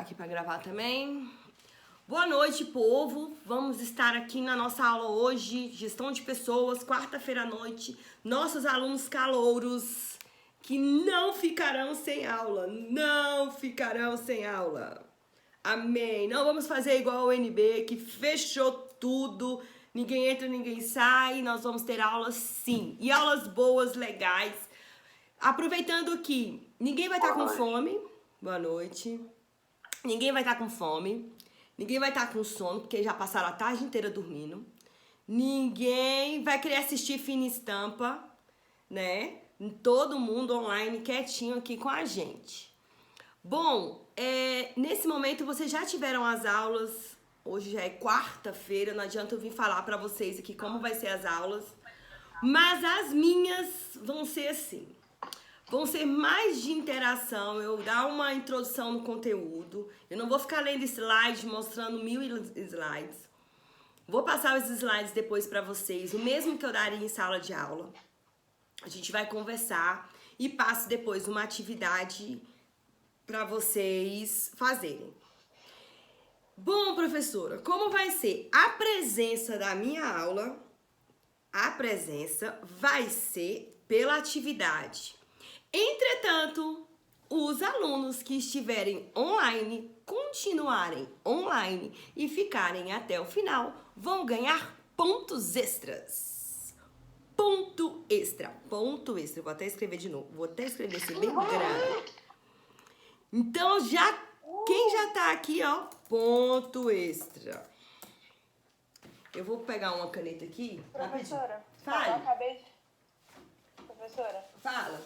colocar aqui para gravar também. Boa noite, povo. Vamos estar aqui na nossa aula hoje, gestão de pessoas, quarta-feira à noite. Nossos alunos calouros que não ficarão sem aula, não ficarão sem aula. Amém. Não vamos fazer igual o NB, que fechou tudo. Ninguém entra, ninguém sai. Nós vamos ter aulas sim. E aulas boas, legais. Aproveitando que ninguém vai estar com fome. Boa noite. Ninguém vai estar com fome. Ninguém vai estar com sono, porque já passaram a tarde inteira dormindo. Ninguém vai querer assistir Fina Estampa, né? Todo mundo online quietinho aqui com a gente. Bom, nesse momento vocês já tiveram as aulas. Hoje já é quarta-feira, não adianta eu vir falar pra vocês aqui como vai ser as aulas. Mas as minhas vão ser assim. Vão ser mais de interação, eu dar uma introdução no conteúdo. Eu não vou ficar lendo slides, mostrando 1000 slides. Vou passar os slides depois pra vocês, o mesmo que eu daria em sala de aula. A gente vai conversar e passo depois uma atividade pra vocês fazerem. Bom, professora, como vai ser? A presença da minha aula, a presença vai ser pela atividade. Entretanto, os alunos que estiverem online, continuarem online e ficarem até o final, vão ganhar pontos extras. Ponto extra, ponto extra. Vou até escrever de novo, vou até escrever assim bem grande. Então, quem já tá aqui, ó, ponto extra. Eu vou pegar uma caneta aqui. Professora, Fale. eu acabei de... Professora, Fala.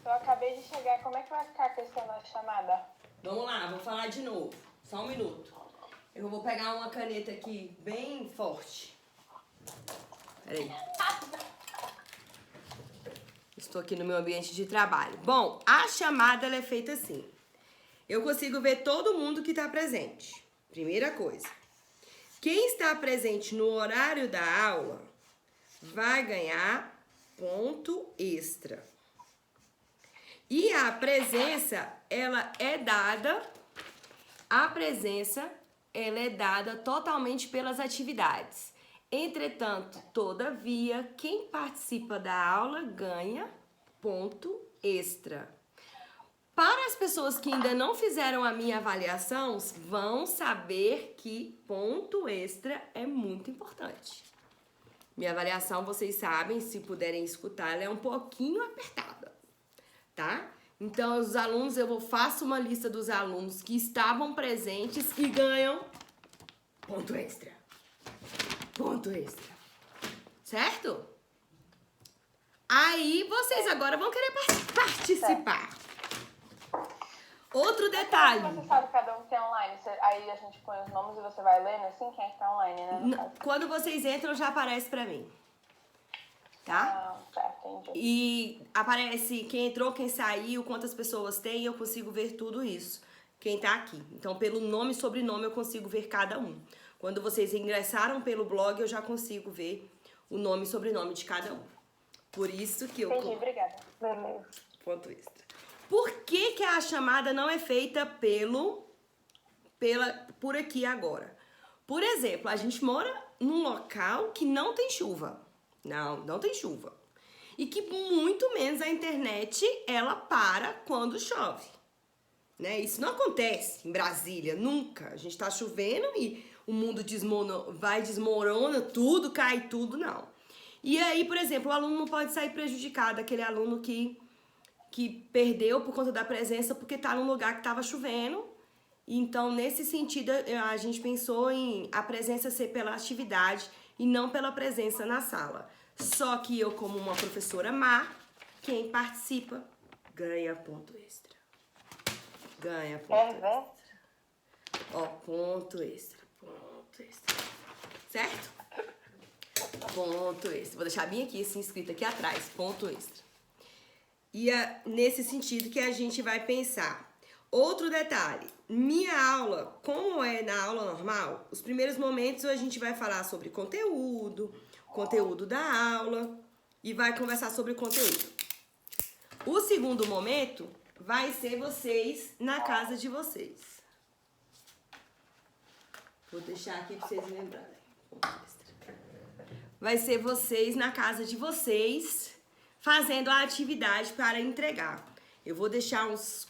eu acabei de chegar. Como é que vai ficar a questão da chamada? Vamos lá, vou falar de novo. Só um minuto. Eu vou pegar uma caneta aqui bem forte. Peraí. Estou aqui no meu ambiente de trabalho. Bom, a chamada ela é feita assim. Eu consigo ver todo mundo que está presente. Primeira coisa. Quem está presente no horário da aula vai ganhar ponto extra. E a presença, ela é dada totalmente pelas atividades. Entretanto, todavia, quem participa da aula ganha ponto extra. Para as pessoas que ainda não fizeram a minha avaliação, vão saber que ponto extra é muito importante. Minha avaliação, vocês sabem, se puderem escutar, ela é um pouquinho apertada. Tá? Então, os alunos, faço uma lista dos alunos que estavam presentes e ganham ponto extra. Ponto extra. Certo? Aí, vocês agora vão querer participar. Outro detalhe. Você sabe cada um que é online? Aí a gente põe os nomes e você vai lendo assim quem é que tá online, né? Quando vocês entram, já aparece pra mim. Tá? Certo, entendi. E aparece quem entrou, quem saiu, quantas pessoas tem, eu consigo ver tudo isso, quem tá aqui. Então, pelo nome e sobrenome, eu consigo ver cada um. Quando vocês ingressaram pelo blog, eu já consigo ver o nome e sobrenome de cada um. Por isso que eu... Entendi, obrigada. Beleza. Ponto extra. Por que que a chamada não é feita por aqui agora? Por exemplo, a gente mora num local que não tem chuva. Não tem chuva. E que muito menos a internet, ela para quando chove. Né? Isso não acontece em Brasília, nunca. A gente tá chovendo e o mundo desmorona tudo, cai tudo, não. E aí, por exemplo, o aluno não pode sair prejudicado, aquele aluno que perdeu por conta da presença porque tá num lugar que tava chovendo. Então, nesse sentido, a gente pensou em a presença ser pela atividade e não pela presença na sala. Só que eu, como uma professora má, quem participa ganha ponto extra. Ganha ponto extra. Ó, ponto extra. Ponto extra. Certo? Ponto extra. Vou deixar bem aqui, assim, escrito aqui atrás. Ponto extra. E é nesse sentido que a gente vai pensar. Outro detalhe, minha aula, como é na aula normal, os primeiros momentos a gente vai falar sobre conteúdo da aula e vai conversar sobre o conteúdo. O segundo momento vai ser vocês na casa de vocês. Vou deixar aqui pra vocês lembrarem. Vai ser vocês na casa de vocês fazendo a atividade para entregar. Eu vou deixar uns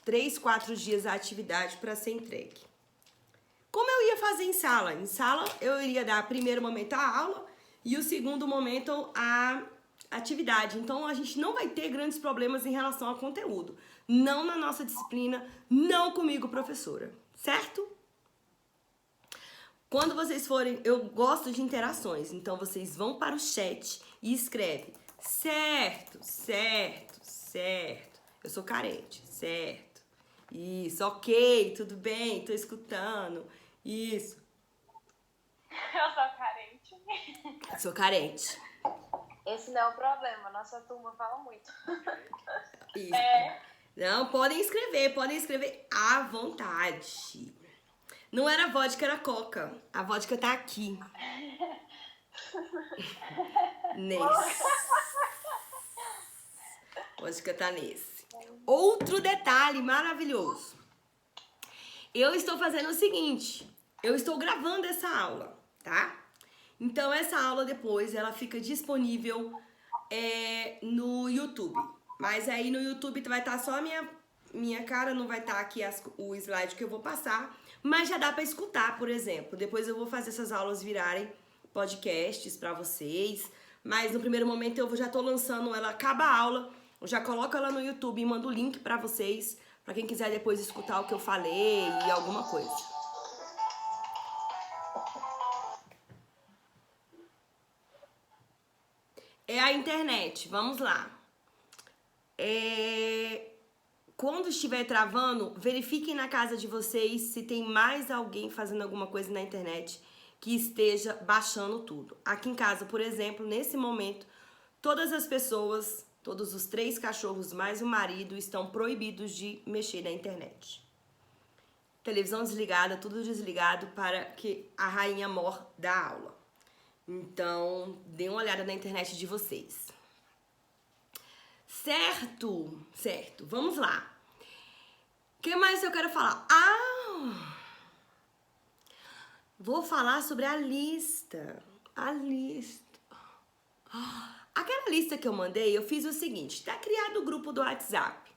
3, 4 dias a atividade para ser entregue. Como eu ia fazer em sala? Em sala eu iria dar primeiro momento a aula e o segundo momento a atividade. Então a gente não vai ter grandes problemas em relação ao conteúdo. Não na nossa disciplina, não comigo, professora. Certo? Quando vocês forem, eu gosto de interações, então vocês vão para o chat e escrevem certo, certo, certo. Eu sou carente, certo. Isso, ok, tudo bem, tô escutando. Isso. Eu sou carente. Sou carente. Esse não é o problema, nossa turma fala muito. Isso. Não, podem escrever à vontade. Não era vodka, era coca. A vodka tá aqui. Nesse. Vodka tá nesse. Outro detalhe maravilhoso. Eu estou fazendo o seguinte. Eu estou gravando essa aula, tá? Então, essa aula depois, ela fica disponível no YouTube. Mas aí no YouTube vai estar só a minha cara, não vai estar aqui o slide que eu vou passar. Mas já dá pra escutar, por exemplo. Depois eu vou fazer essas aulas virarem podcasts pra vocês. Mas no primeiro momento eu já tô lançando ela, acaba a aula, eu já coloco ela no YouTube e mando o link pra vocês, pra quem quiser depois escutar o que eu falei e alguma coisa. É a internet, vamos lá. Quando estiver travando, verifiquem na casa de vocês se tem mais alguém fazendo alguma coisa na internet que esteja baixando tudo. Aqui em casa, por exemplo, nesse momento, todas as pessoas, todos os 3 cachorros mais o marido estão proibidos de mexer na internet. Televisão desligada, tudo desligado para que a rainha mor da aula. Então, dê uma olhada na internet de vocês. Certo, certo. Vamos lá. O que mais eu quero falar? Vou falar sobre a lista. A lista. Aquela lista que eu mandei, eu fiz o seguinte. Tá criado o grupo do WhatsApp.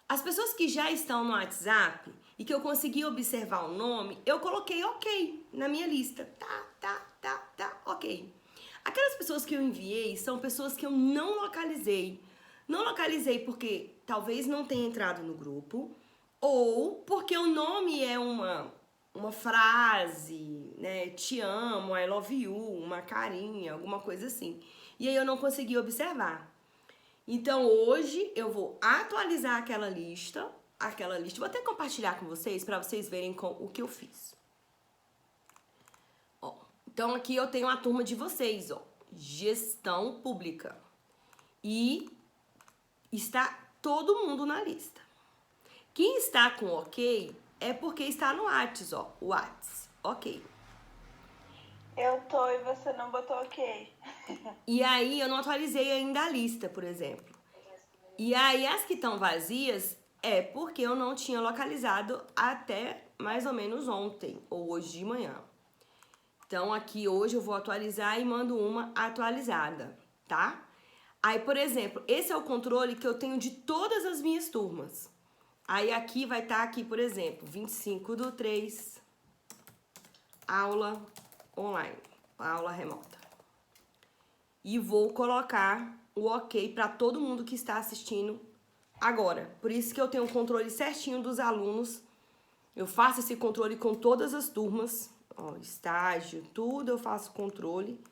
As pessoas que já estão no WhatsApp e que eu consegui observar o nome, eu coloquei ok na minha lista. Tá, ok. Aquelas pessoas que eu enviei são pessoas que eu não localizei. Não localizei porque talvez não tenha entrado no grupo ou porque o nome é uma frase, né? Te amo, I love you, uma carinha, alguma coisa assim. E aí eu não consegui observar. Então hoje eu vou atualizar aquela lista. Vou até compartilhar com vocês para vocês verem o que eu fiz. Ó, então aqui eu tenho a turma de vocês, ó, gestão pública. E está todo mundo na lista. Quem está com ok é porque está no Whats, ó. Whats, ok. Eu tô e você não botou ok. E aí eu não atualizei ainda a lista, por exemplo. E aí as que estão vazias é porque eu não tinha localizado até mais ou menos ontem ou hoje de manhã. Então aqui hoje eu vou atualizar e mando uma atualizada, tá? Aí, por exemplo, esse é o controle que eu tenho de todas as minhas turmas. Aí aqui vai estar aqui, por exemplo, 25/3, aula online, aula remota. E vou colocar o ok para todo mundo que está assistindo agora. Por isso que eu tenho um controle certinho dos alunos. Eu faço esse controle com todas as turmas. Ó, estágio, tudo eu faço controle.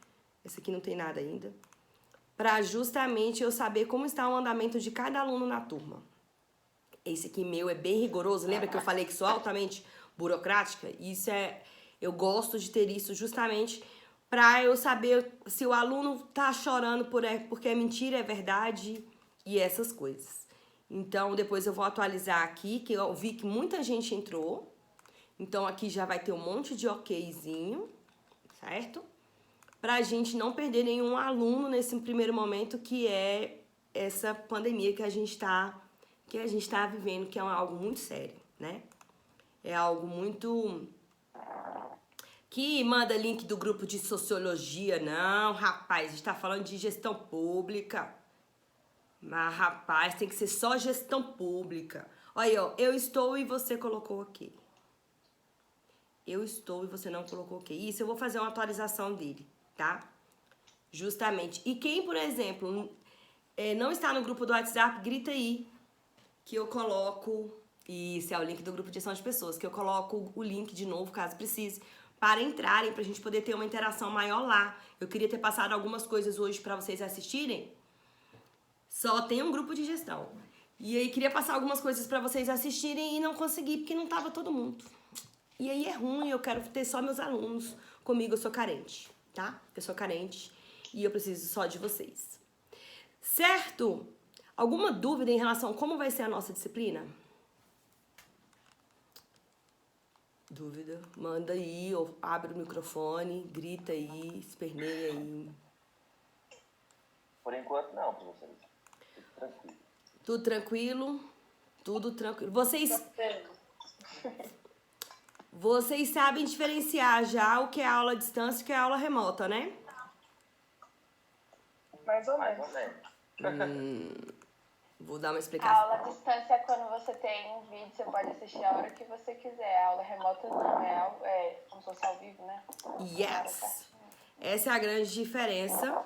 Esse aqui não tem nada ainda. Para justamente eu saber como está o andamento de cada aluno na turma. Esse aqui meu é bem rigoroso. Lembra que eu falei que sou altamente burocrática? Eu gosto de ter isso justamente para eu saber se o aluno tá chorando porque é mentira, é verdade e essas coisas. Então, depois eu vou atualizar aqui, que eu vi que muita gente entrou. Então, aqui já vai ter um monte de okzinho, certo? Pra gente não perder nenhum aluno nesse primeiro momento, que é essa pandemia que a gente tá vivendo, que é algo muito sério, né? É algo muito que manda link do grupo de sociologia. Não, rapaz, a gente tá falando de gestão pública. Mas, rapaz, tem que ser só gestão pública. Olha aí, ó, eu estou e você colocou ok. Eu estou e você não colocou ok. Isso eu vou fazer uma atualização dele, tá? Justamente. E quem, por exemplo, não está no grupo do WhatsApp, grita aí que eu coloco. Isso é o link do grupo de gestão de pessoas, que eu coloco o link de novo, caso precise, para entrarem, pra gente poder ter uma interação maior lá. Eu queria ter passado algumas coisas hoje para vocês assistirem. Só tem um grupo de gestão. E aí queria passar algumas coisas para vocês assistirem e não consegui porque não tava todo mundo. E aí é ruim, eu quero ter só meus alunos comigo, eu sou carente, tá? Eu sou carente e eu preciso só de vocês. Certo? Alguma dúvida em relação a como vai ser a nossa disciplina? Dúvida? Manda aí, ou abre o microfone, grita aí, esperneia aí. Por enquanto não, professor. Tudo tranquilo. Tudo tranquilo? Tudo tranquilo. Vocês sabem diferenciar já o que é aula à distância e o que é aula remota, né? Mais ou Mais ou menos. menos. Vou dar uma A explicação. aula à distância é quando você tem um vídeo, você pode assistir a hora que você quiser. A aula remota não, é como se fosse ao vivo, né? Yes! Essa é a grande diferença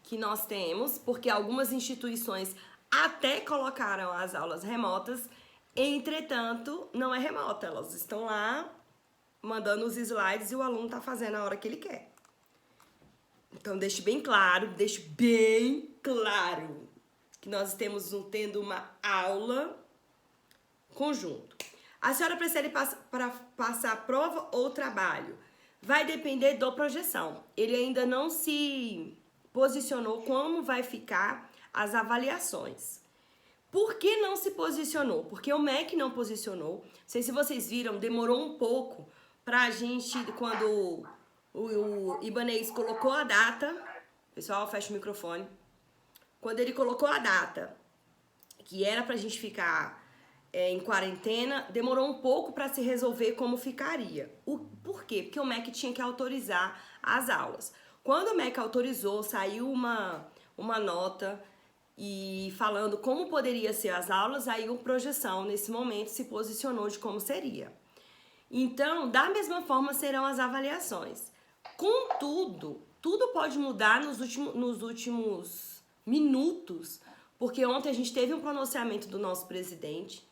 que nós temos, porque algumas instituições até colocaram as aulas remotas, entretanto, não é remota. Elas estão lá mandando os slides e o aluno tá fazendo a hora que ele quer. Então, deixe bem claro que nós estamos tendo uma aula conjunto. A senhora prefere para passar prova ou trabalho? Vai depender do projeção. Ele ainda não se posicionou como vai ficar as avaliações. Por que não se posicionou? Porque o MEC não posicionou. Não sei se vocês viram, demorou um pouco pra gente, quando o Ibanez colocou a data. Pessoal, fecha o microfone. Quando ele colocou a data, que era pra gente ficar em quarentena, demorou um pouco para se resolver como ficaria. Por quê? Porque o MEC tinha que autorizar as aulas. Quando o MEC autorizou, saiu uma nota e falando como poderia ser as aulas, aí o Projeção, nesse momento, se posicionou de como seria. Então, da mesma forma serão as avaliações. Contudo, tudo pode mudar nos últimos minutos, porque ontem a gente teve um pronunciamento do nosso presidente,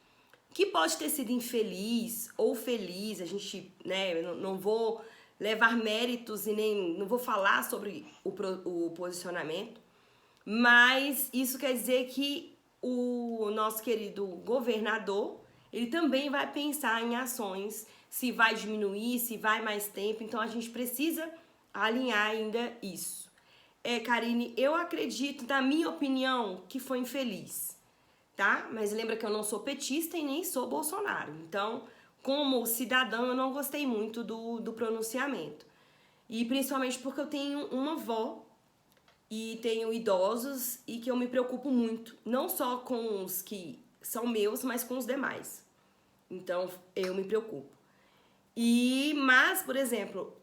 que pode ter sido infeliz ou feliz, a gente, né, não vou levar méritos e nem não vou falar sobre o posicionamento, mas isso quer dizer que o nosso querido governador, ele também vai pensar em ações, se vai diminuir, se vai mais tempo, então a gente precisa alinhar ainda isso. Karine, eu acredito, na minha opinião, que foi infeliz, tá? Mas lembra que eu não sou petista e nem sou Bolsonaro. Então, como cidadão, eu não gostei muito do pronunciamento. E principalmente porque eu tenho uma avó e tenho idosos e que eu me preocupo muito. Não só com os que são meus, mas com os demais. Então, eu me preocupo. Mas, por exemplo,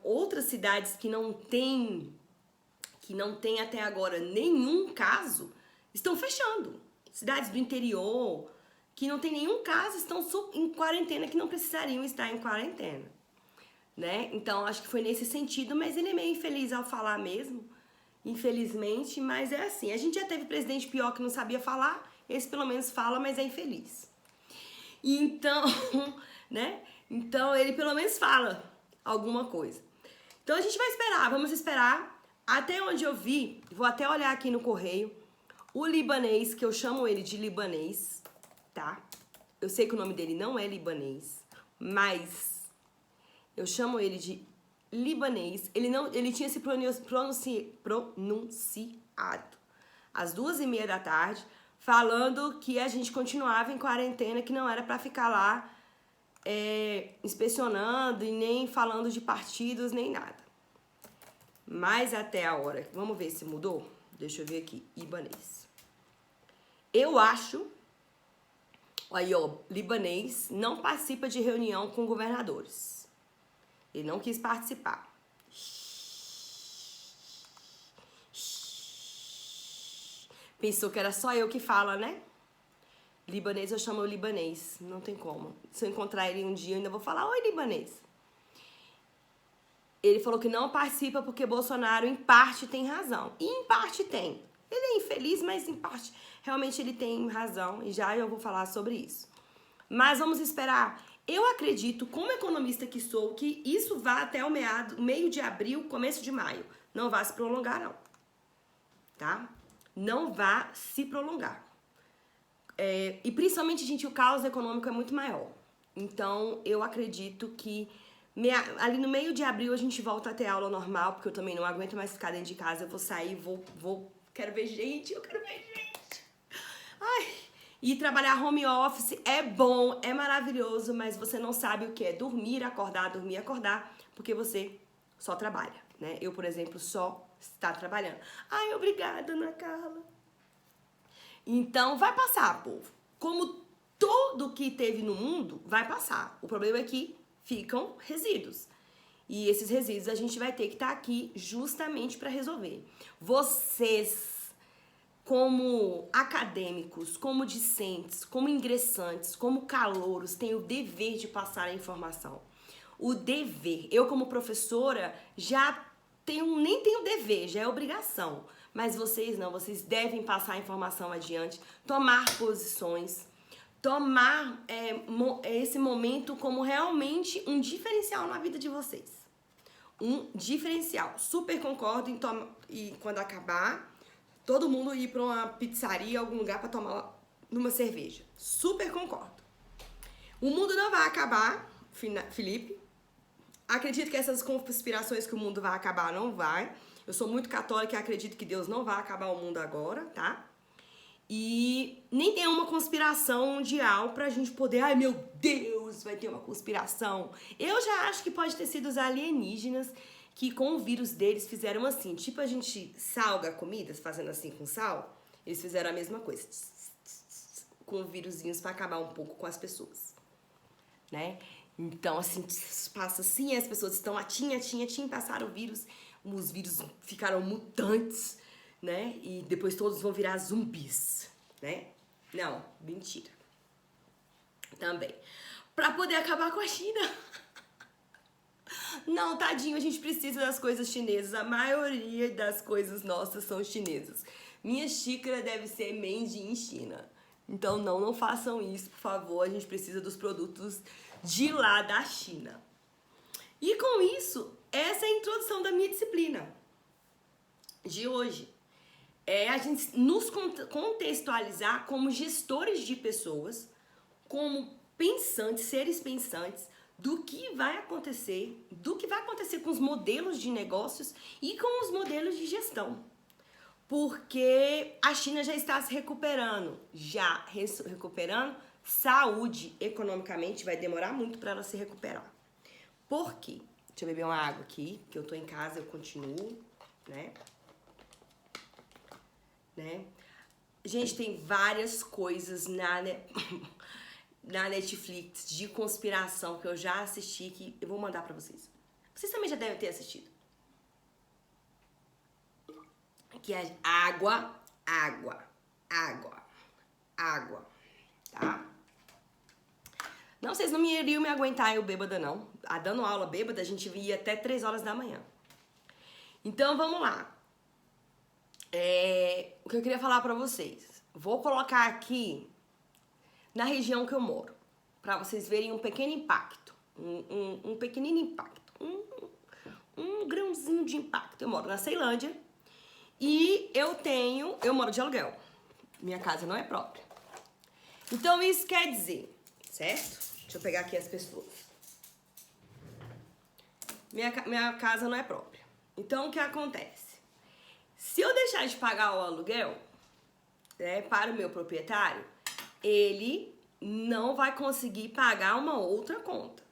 outras cidades que não tem até agora nenhum caso, estão fechando. Cidades do interior, que não tem nenhum caso, estão em quarentena, que não precisariam estar em quarentena, né? Então, acho que foi nesse sentido, mas ele é meio infeliz ao falar mesmo, infelizmente, mas é assim. A gente já teve presidente pior que não sabia falar, esse pelo menos fala, mas é infeliz. Então, né? Então, ele pelo menos fala alguma coisa. Então, a gente vai esperar, vamos esperar. Até onde eu vi, vou até olhar aqui no correio, o libanês, que eu chamo ele de libanês, tá? Eu sei que o nome dele não é libanês, mas eu chamo ele de libanês. Ele tinha se pronunciado às 2h30 da tarde, falando que a gente continuava em quarentena, que não era pra ficar lá inspecionando e nem falando de partidos, nem nada. Mas até a hora, vamos ver se mudou? Deixa eu ver aqui, Ibanês. Eu acho, aí ó, libanês não participa de reunião com governadores. Ele não quis participar. Pensou que era só eu que fala, né? Libanês, eu chamo o libanês. Não tem como. Se eu encontrar ele um dia, eu ainda vou falar, oi, libanês. Ele falou que não participa porque Bolsonaro, em parte, tem razão. E em parte tem. Ele é infeliz, mas em parte, realmente ele tem razão. E já eu vou falar sobre isso. Mas vamos esperar. Eu acredito, como economista que sou, que isso vá até o meio de abril, começo de maio. Não vai se prolongar, não. Tá? Não vai se prolongar. E principalmente, gente, o caos econômico é muito maior. Então, eu acredito que ali no meio de abril a gente volta a ter aula normal, porque eu também não aguento mais ficar dentro de casa. Eu vou sair, quero ver gente, eu quero ver gente. Ai, e trabalhar home office é bom, é maravilhoso, mas você não sabe o que é dormir, acordar, porque você só trabalha, né? Eu, por exemplo, só está trabalhando. Ai, obrigada, Ana Carla. Então, vai passar, povo. Como tudo que teve no mundo, vai passar. O problema é que ficam resíduos. E esses resíduos a gente vai ter que estar aqui justamente para resolver. Vocês, como acadêmicos, como discentes, como ingressantes, como calouros, têm o dever de passar a informação. O dever. Eu, como professora, nem tenho dever, já é obrigação. Mas vocês não, vocês devem passar a informação adiante, tomar posições, tomar esse momento como realmente um diferencial na vida de vocês. Um diferencial. Super concordo e quando acabar, todo mundo ir para uma pizzaria, algum lugar para tomar uma cerveja. Super concordo. O mundo não vai acabar, Felipe. Acredito que essas conspirações que o mundo vai acabar não vai. Eu sou muito católica e acredito que Deus não vai acabar o mundo agora, tá? E nem tem uma conspiração mundial pra gente poder... Ai, meu Deus, vai ter uma conspiração. Eu já acho que pode ter sido os alienígenas que com o vírus deles fizeram assim. Tipo a gente salga comidas fazendo assim com sal. Eles fizeram a mesma coisa. Com vírusinhos pra acabar um pouco com as pessoas. Né? Então, assim, passa assim, as pessoas estão atim, passaram o vírus... Os vírus ficaram mutantes, né? E depois todos vão virar zumbis, né? Não, mentira. Também. Pra poder acabar com a China. Não, tadinho, a gente precisa das coisas chinesas. A maioria das coisas nossas são chinesas. Minha xícara deve ser made in China. Então não façam isso, por favor. A gente precisa dos produtos de lá da China. E com isso, essa é a introdução da minha disciplina de hoje. É a gente nos contextualizar como gestores de pessoas, como pensantes, seres pensantes, do que vai acontecer com os modelos de negócios e com os modelos de gestão. Porque a China já está se recuperando, recuperando saúde economicamente, vai demorar muito para ela se recuperar. Por quê? Deixa eu beber uma água aqui, que eu tô em casa, eu continuo, né? Gente, tem várias coisas na Netflix de conspiração que eu já assisti, que eu vou mandar pra vocês. Vocês também já devem ter assistido. Que é água, tá? Não, vocês não iriam me aguentar eu bêbada, não. Dando aula bêbada, a gente ia até 3 horas da manhã. Então, vamos lá. O que eu queria falar pra vocês. Vou colocar aqui na região que eu moro, pra vocês verem um pequeno impacto. Um pequenino impacto. Um grãozinho de impacto. Eu moro na Ceilândia e eu moro de aluguel. Minha casa não é própria. Então, isso quer dizer, certo? Deixa eu pegar aqui as pessoas. Minha casa não é própria. Então, o que acontece? Se eu deixar de pagar o aluguel, né, para o meu proprietário, ele não vai conseguir pagar uma outra conta.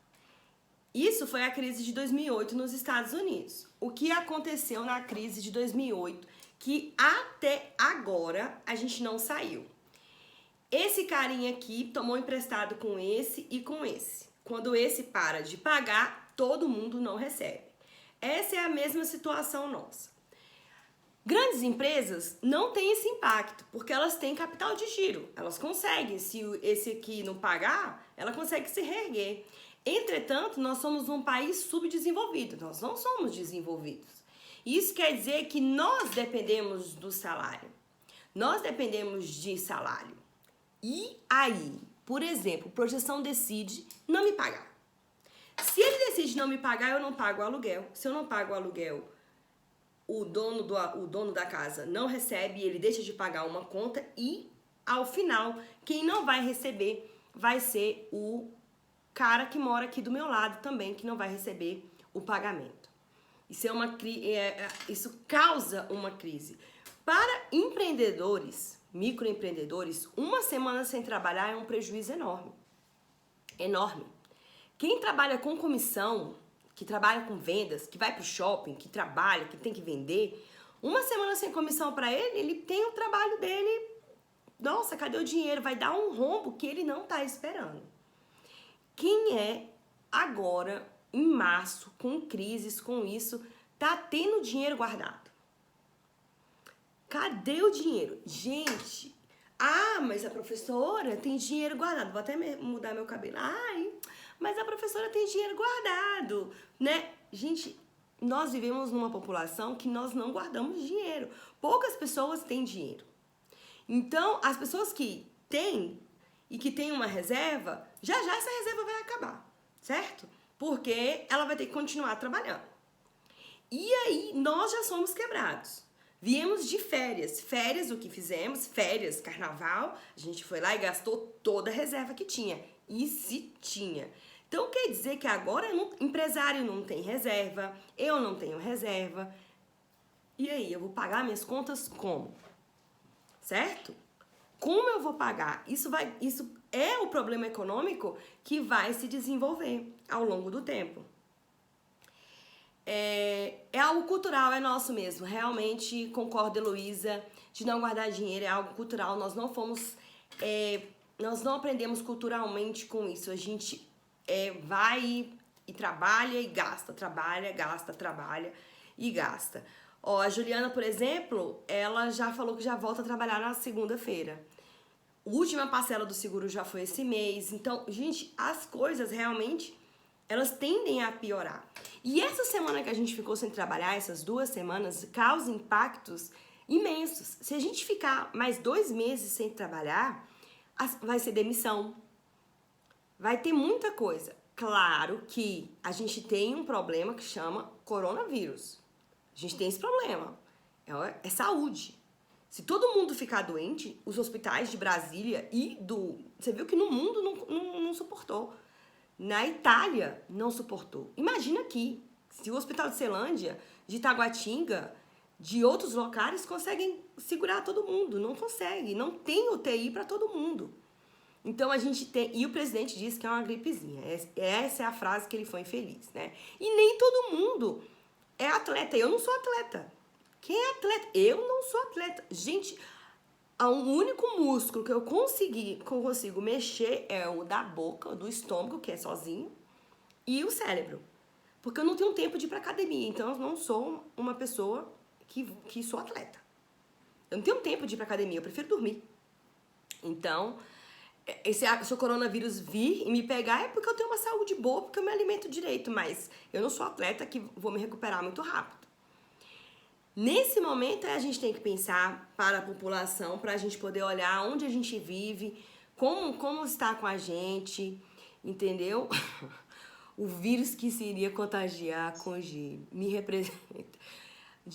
Isso foi a crise de 2008 nos Estados Unidos. O que aconteceu na crise de 2008, que até agora a gente não saiu. Esse carinha aqui tomou emprestado com esse e com esse. quando esse para de pagar, todo mundo não recebe. Essa é a mesma situação nossa. Grandes empresas não têm esse impacto, porque elas têm capital de giro. Elas conseguem, se esse aqui não pagar, ela consegue se reerguer. Entretanto, nós somos um país subdesenvolvido, nós não somos desenvolvidos. Isso quer dizer que nós dependemos do salário. Nós dependemos de salário. E aí, por exemplo, projeção decide não me pagar. Se ele decide não me pagar, eu não pago o aluguel. Se eu não pago o aluguel, o dono da casa não recebe, ele deixa de pagar uma conta e, ao final, quem não vai receber vai ser o cara que mora aqui do meu lado também, que não vai receber o pagamento. Isso causa uma crise. Para empreendedores, microempreendedores, uma semana sem trabalhar é um prejuízo enorme. Enorme. Quem trabalha com comissão, que trabalha com vendas, que vai pro shopping, que trabalha, que tem que vender, uma semana sem comissão para ele, ele tem o trabalho dele. Nossa, cadê o dinheiro? Vai dar um rombo que ele não tá esperando. Quem é agora, em março, com crises, com isso, tá tendo dinheiro guardado? Cadê o dinheiro? Gente, mas a professora tem dinheiro guardado. Vou até mudar meu cabelo. Mas a professora tem dinheiro guardado, né? Gente, nós vivemos numa população que nós não guardamos dinheiro. Poucas pessoas têm dinheiro. Então, as pessoas que têm e que têm uma reserva, já essa reserva vai acabar, certo? Porque ela vai ter que continuar trabalhando. E aí, nós já somos quebrados. Viemos de férias. Férias, o que fizemos? Férias, carnaval. A gente foi lá e gastou toda a reserva que tinha. E se tinha. Então, quer dizer que agora empresário não tem reserva, eu não tenho reserva. E aí, eu vou pagar minhas contas como? Certo? Como eu vou pagar? Isso é o problema econômico que vai se desenvolver ao longo do tempo. É algo cultural, é nosso mesmo. Realmente concordo, Heloísa, de não guardar dinheiro, é algo cultural. Nós não aprendemos culturalmente com isso. A gente vai e trabalha e gasta, trabalha, gasta, trabalha e gasta. A Juliana, por exemplo, ela já falou que já volta a trabalhar na segunda-feira. A última parcela do seguro já foi esse mês. Então, gente, as coisas realmente, elas tendem a piorar. E essa semana que a gente ficou sem trabalhar, essas 2 semanas, causa impactos imensos. Se a gente ficar mais 2 meses sem trabalhar, vai ser demissão. Vai ter muita coisa. Claro que a gente tem um problema que chama coronavírus. A gente tem esse problema. É saúde. Se todo mundo ficar doente, os hospitais de Brasília Você viu que no mundo não suportou. Na Itália, não suportou. Imagina aqui, se o Hospital de Celândia, de Taguatinga, de outros locais, conseguem segurar todo mundo. Não consegue, não tem UTI para todo mundo. Então a gente tem... E o presidente disse que é uma gripezinha. Essa é a frase que ele foi infeliz, né? E nem todo mundo é atleta. Eu não sou atleta. Quem é atleta? Eu não sou atleta. Gente, o único músculo que eu consigo mexer é o da boca, do estômago, que é sozinho, e o cérebro. Porque eu não tenho tempo de ir pra academia. Então eu não sou uma pessoa que sou atleta. Eu não tenho tempo de ir pra academia. Eu prefiro dormir. Então... Se o coronavírus vir e me pegar é porque eu tenho uma saúde boa, porque eu me alimento direito, mas eu não sou atleta que vou me recuperar muito rápido. Nesse momento a gente tem que pensar para a população, para a gente poder olhar onde a gente vive, como está com a gente, entendeu? O vírus que se iria contagiar com G me representa.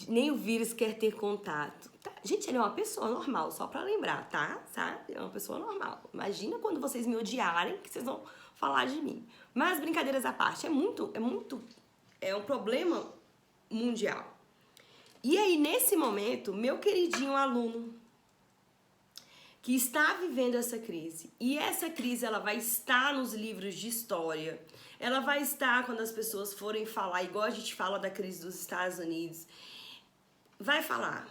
Nem o vírus quer ter contato. Gente, ele é uma pessoa normal, só pra lembrar, tá? Sabe? É uma pessoa normal. Imagina quando vocês me odiarem, que vocês vão falar de mim. Mas, brincadeiras à parte, é um problema mundial. E aí, nesse momento, meu queridinho aluno, que está vivendo essa crise, e essa crise, ela vai estar nos livros de história, ela vai estar quando as pessoas forem falar, igual a gente fala da crise dos Estados Unidos, vai falar.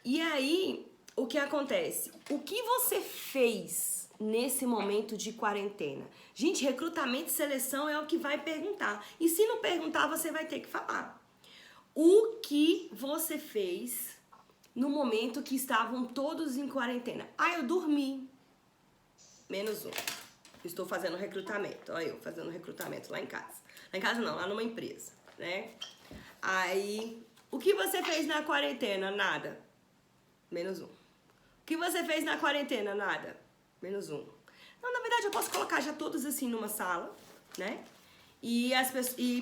E aí, o que acontece? O que você fez nesse momento de quarentena? Gente, recrutamento e seleção é o que vai perguntar. E se não perguntar, você vai ter que falar. O que você fez no momento que estavam todos em quarentena? Ah, eu dormi. Menos um. Estou fazendo recrutamento. Olha eu fazendo recrutamento lá em casa. Lá em casa não, lá numa empresa, né? Aí, o que você fez na quarentena? Nada. Menos um. O que você fez na quarentena? Nada. Menos um. Não, na verdade eu posso colocar já todos assim numa sala, né? E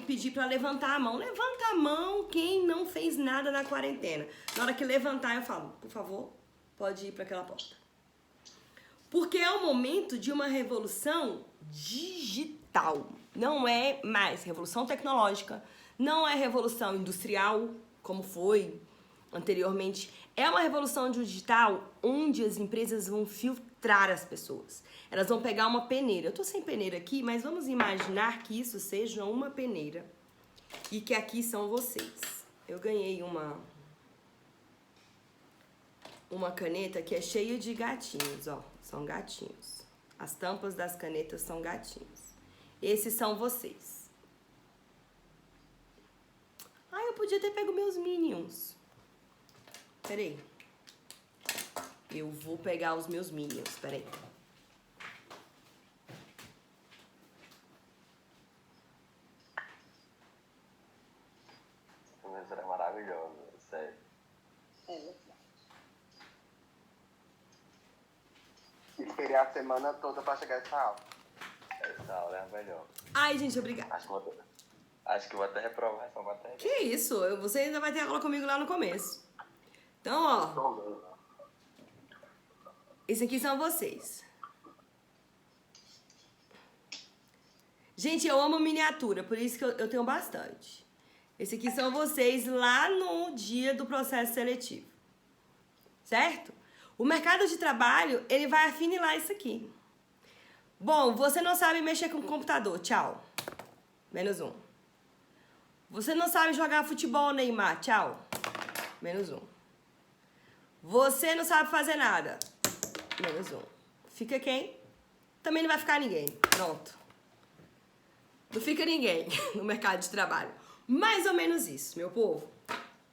pedir pra levantar a mão. Levanta a mão quem não fez nada na quarentena. Na hora que levantar eu falo, por favor, pode ir pra aquela porta. Porque é o momento de uma revolução digital. Não é mais revolução tecnológica, não é revolução industrial, como foi anteriormente. É uma revolução digital onde as empresas vão filtrar as pessoas. Elas vão pegar uma peneira. Eu tô sem peneira aqui, mas vamos imaginar que isso seja uma peneira. E que aqui são vocês. Eu ganhei uma caneta que é cheia de gatinhos, ó. São gatinhos. As tampas das canetas são gatinhos. Esses são vocês. Ah, eu podia ter pego meus Minions. Peraí. Eu vou pegar os meus Minions, peraí. Essa professora é maravilhosa, sério. Esperei a semana toda pra chegar essa aula. Essa aula é a melhor. Ai, gente, obrigada. Acho que vou até reprovar essa matéria. Que isso? Você ainda vai ter aula comigo lá no começo. Então, ó. Esse aqui são vocês. Gente, eu amo miniatura, por isso que eu tenho bastante. Esse aqui são vocês lá no dia do processo seletivo. Certo? O mercado de trabalho, ele vai afinilar isso aqui. Bom, você não sabe mexer com o computador. Tchau. Menos um. Você não sabe jogar futebol, Neymar. Tchau. Menos um. Você não sabe fazer nada. Menos um. Fica quem? Também não vai ficar ninguém. Pronto. Não fica ninguém no mercado de trabalho. Mais ou menos isso, meu povo.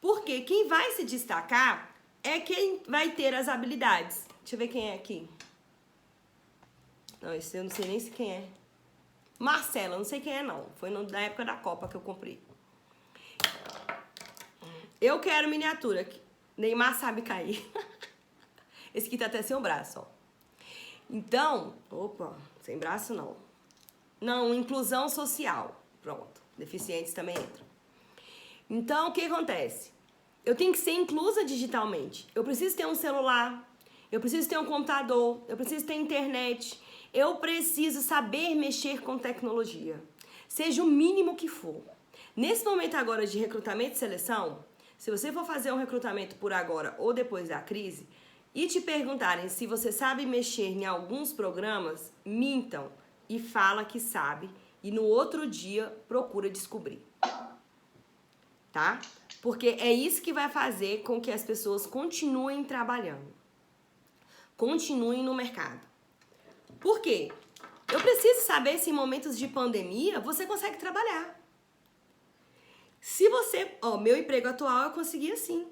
Porque quem vai se destacar é quem vai ter as habilidades. Deixa eu ver quem é aqui. Não, esse eu não sei nem se quem é. Marcela, não sei quem é não. Foi na época da Copa que eu comprei. Eu quero miniatura. Neymar sabe cair. Esse aqui tá até sem o braço, ó. Então, opa, sem braço não. Não, inclusão social. Pronto, deficientes também entram. Então, o que acontece? Eu tenho que ser inclusa digitalmente. Eu preciso ter um celular, eu preciso ter um computador, eu preciso ter internet, eu preciso saber mexer com tecnologia. Seja o mínimo que for. Nesse momento agora de recrutamento e seleção, se você for fazer um recrutamento por agora ou depois da crise, e te perguntarem se você sabe mexer em alguns programas, mintam e fala que sabe e no outro dia procura descobrir. Tá? Porque é isso que vai fazer com que as pessoas continuem trabalhando. Continuem no mercado. Por quê? Eu preciso saber se em momentos de pandemia você consegue trabalhar. Se você... Ó, meu emprego atual eu consegui assim.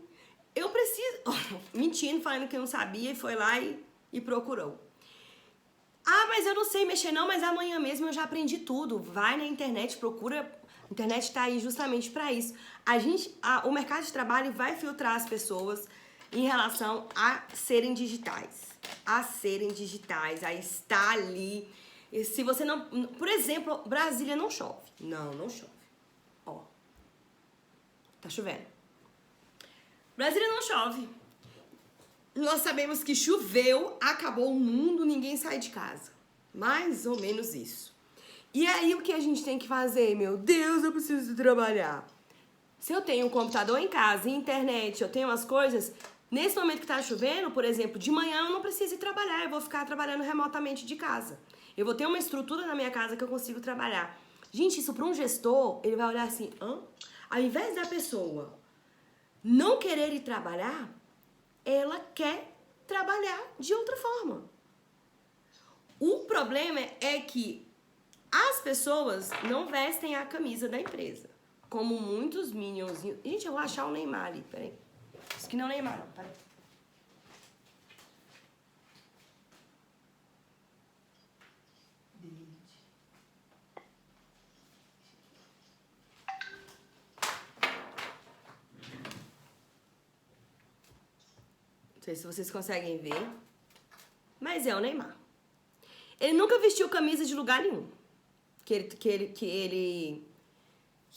Eu preciso... mentindo, falando que eu não sabia e foi lá e procurou. Ah, mas eu não sei mexer não, mas amanhã mesmo eu já aprendi tudo. Vai na internet, procura... A internet está aí justamente para isso. O mercado de trabalho vai filtrar as pessoas em relação a serem digitais. A serem digitais, a estar ali. E se você não... Por exemplo, Brasília não chove. Não chove. Ó. Tá chovendo. Brasília não chove. Nós sabemos que choveu, acabou o mundo, ninguém sai de casa. Mais ou menos isso. E aí o que a gente tem que fazer? Meu Deus, eu preciso trabalhar. Se eu tenho um computador em casa, internet, eu tenho as coisas... Nesse momento que tá chovendo, por exemplo, de manhã eu não preciso ir trabalhar, eu vou ficar trabalhando remotamente de casa. Eu vou ter uma estrutura na minha casa que eu consigo trabalhar. Gente, isso para um gestor, ele vai olhar assim, hã? Ao invés da pessoa não querer ir trabalhar, ela quer trabalhar de outra forma. O problema é que as pessoas não vestem a camisa da empresa. Como muitos minions. Gente, eu vou achar o Neymar ali, peraí. Isso aqui não é o Neymar, não, peraí. Não sei se vocês conseguem ver, mas é o Neymar. Ele nunca vestiu camisa de lugar nenhum. Que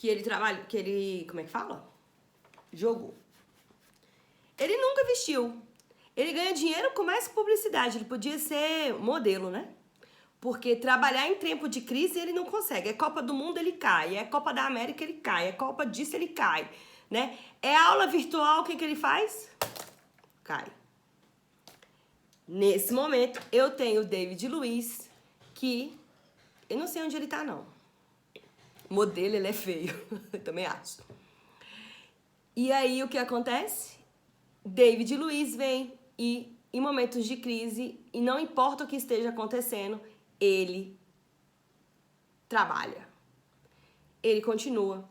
ele trabalha, que ele, como é que fala? Jogou. Ele nunca vestiu. Ele ganha dinheiro com mais publicidade. Ele podia ser modelo, né? Porque trabalhar em tempo de crise ele não consegue. É Copa do Mundo, ele cai. É Copa da América, ele cai. É Copa disso, ele cai. Né? É aula virtual, o que ele faz? Cai. Nesse momento, eu tenho o David Luiz, que eu não sei onde ele tá, não. O modelo, ele é feio. Eu também acho. E aí, o que acontece? David Luiz vem e, em momentos de crise, e não importa o que esteja acontecendo, ele trabalha. Ele continua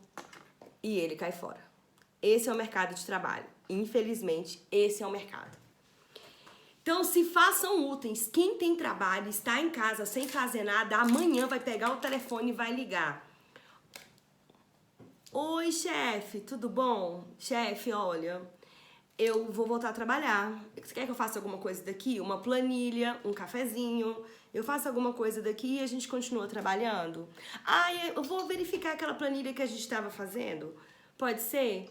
e ele cai fora. Esse é o mercado de trabalho. Infelizmente, esse é o mercado. Então, se façam úteis. Quem tem trabalho, está em casa sem fazer nada, amanhã vai pegar o telefone e vai ligar. Oi, chefe, tudo bom? Chefe, olha, eu vou voltar a trabalhar. Você quer que eu faça alguma coisa daqui? Uma planilha, um cafezinho. Eu faço alguma coisa daqui e a gente continua trabalhando? Ah, eu vou verificar aquela planilha que a gente estava fazendo. Pode ser?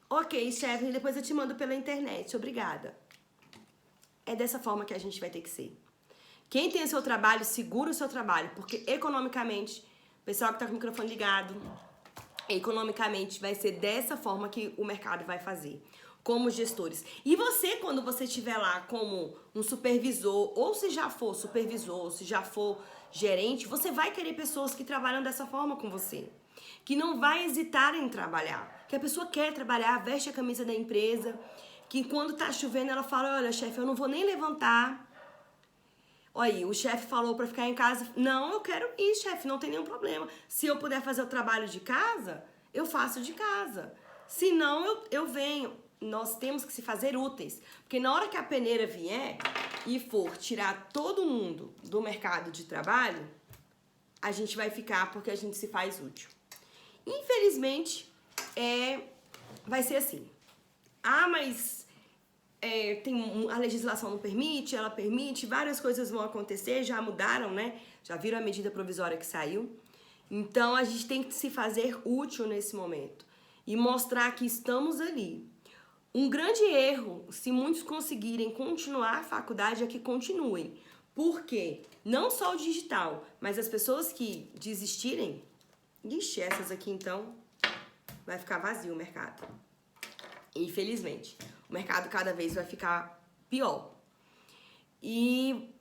Ok, chefe, depois eu te mando pela internet. Obrigada. É dessa forma que a gente vai ter que ser. Quem tem o seu trabalho, segura o seu trabalho, porque economicamente, o pessoal que tá com o microfone ligado, economicamente vai ser dessa forma que o mercado vai fazer, como gestores. E você, quando você estiver lá como um supervisor, ou se já for supervisor, ou se já for gerente, você vai querer pessoas que trabalham dessa forma com você, que não vai hesitar em trabalhar, que a pessoa quer trabalhar, veste a camisa da empresa, que quando tá chovendo ela fala, olha, chefe, eu não vou nem levantar. Olha, o chefe falou pra ficar em casa. Não, eu quero ir, chefe, não tem nenhum problema. Se eu puder fazer o trabalho de casa, eu faço de casa. Se não, eu venho. Nós temos que se fazer úteis. Porque na hora que a peneira vier e for tirar todo mundo do mercado de trabalho, a gente vai ficar porque a gente se faz útil. Infelizmente, vai ser assim. Ah, mas a legislação não permite, ela permite, várias coisas vão acontecer, já mudaram, né? Já viram a medida provisória que saiu. Então, a gente tem que se fazer útil nesse momento e mostrar que estamos ali. Um grande erro, se muitos conseguirem continuar a faculdade, é que continuem. Por quê? Não só o digital, mas as pessoas que desistirem, ixi, essas aqui então, vai ficar vazio o mercado. Infelizmente. O mercado cada vez vai ficar pior. E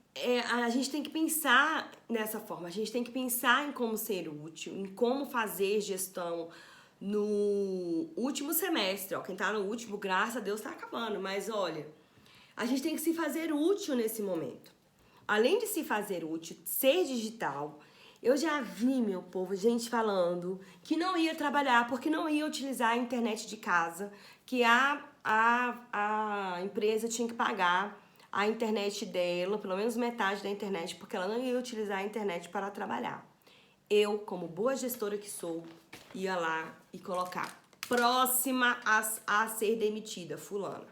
a gente tem que pensar nessa forma. A gente tem que pensar em como ser útil, em como fazer gestão no último semestre. Ó, quem tá no último, graças a Deus, tá acabando. Mas olha, a gente tem que se fazer útil nesse momento. Além de se fazer útil, ser digital. Eu já vi, meu povo, gente falando que não ia trabalhar porque não ia utilizar a internet de casa, que a empresa tinha que pagar a internet dela, pelo menos metade da internet, porque ela não ia utilizar a internet para trabalhar. Eu, como boa gestora que sou, ia lá e colocar próxima a ser demitida, fulana.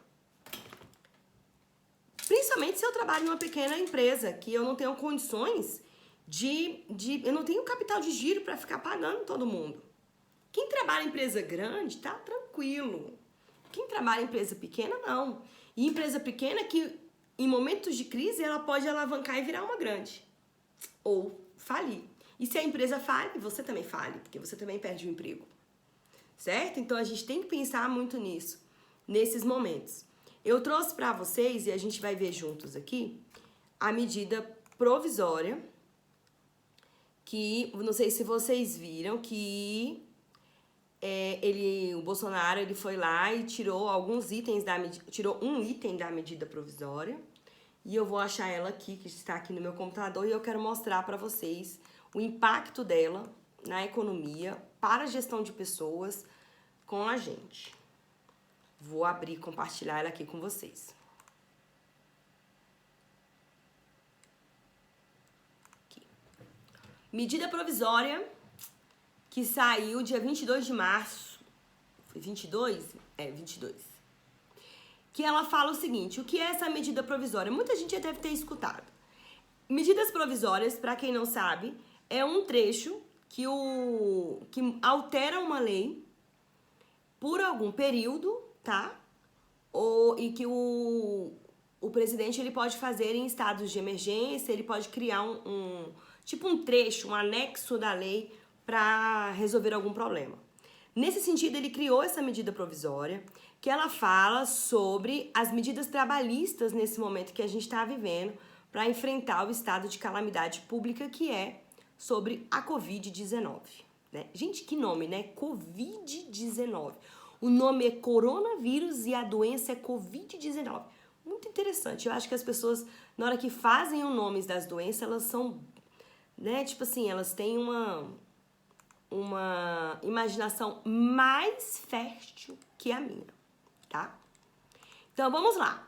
Principalmente se eu trabalho numa pequena empresa, que eu não tenho condições eu não tenho capital de giro para ficar pagando todo mundo. Quem trabalha em empresa grande, tá tranquilo. Quem trabalha em empresa pequena, não. E empresa pequena que, em momentos de crise, ela pode alavancar e virar uma grande. Ou falir. E se a empresa fale, você também fale, porque você também perde o emprego. Certo? Então, a gente tem que pensar muito nisso, nesses momentos. Eu trouxe para vocês, e a gente vai ver juntos aqui, a medida provisória, que, não sei se vocês viram, que o Bolsonaro ele foi lá e tirou alguns itens tirou um item da medida provisória, e eu vou achar ela aqui, que está aqui no meu computador, e eu quero mostrar para vocês o impacto dela na economia, para a gestão de pessoas com a gente. Vou abrir e compartilhar ela aqui com vocês. Aqui. Medida provisória que saiu dia 22 de março. Foi 22? 22. Que ela fala o seguinte, o que é essa medida provisória? Muita gente já deve ter escutado. Medidas provisórias, para quem não sabe, é um trecho que altera uma lei por algum período, tá? E que o presidente ele pode fazer em estados de emergência, ele pode criar tipo um trecho, um anexo da lei para resolver algum problema. Nesse sentido, ele criou essa medida provisória, que ela fala sobre as medidas trabalhistas nesse momento que a gente está vivendo para enfrentar o estado de calamidade pública que é sobre a Covid-19. Né? Gente, que nome, né? Covid-19. O nome é coronavírus e a doença é Covid-19. Muito interessante. Eu acho que as pessoas, na hora que fazem os nomes das doenças, elas são, né? Tipo assim, elas têm uma imaginação mais fértil que a minha, tá? Então, vamos lá.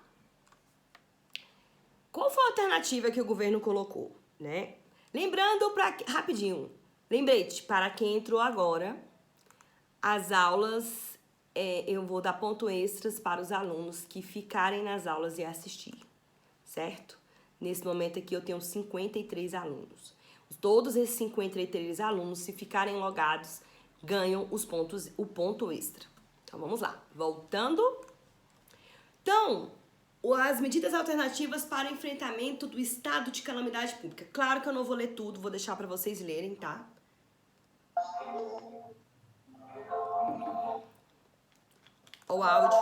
Qual foi a alternativa que o governo colocou, né? Lembrando, rapidinho, lembrete, para quem entrou agora, as aulas, eu vou dar ponto extras para os alunos que ficarem nas aulas e assistir, certo? Nesse momento aqui eu tenho 53 alunos. Todos esses 53 alunos, se ficarem logados, ganham o ponto extra. Então, vamos lá. Voltando. Então, as medidas alternativas para o enfrentamento do estado de calamidade pública. Claro que eu não vou ler tudo, vou deixar para vocês lerem, tá? Ó o áudio.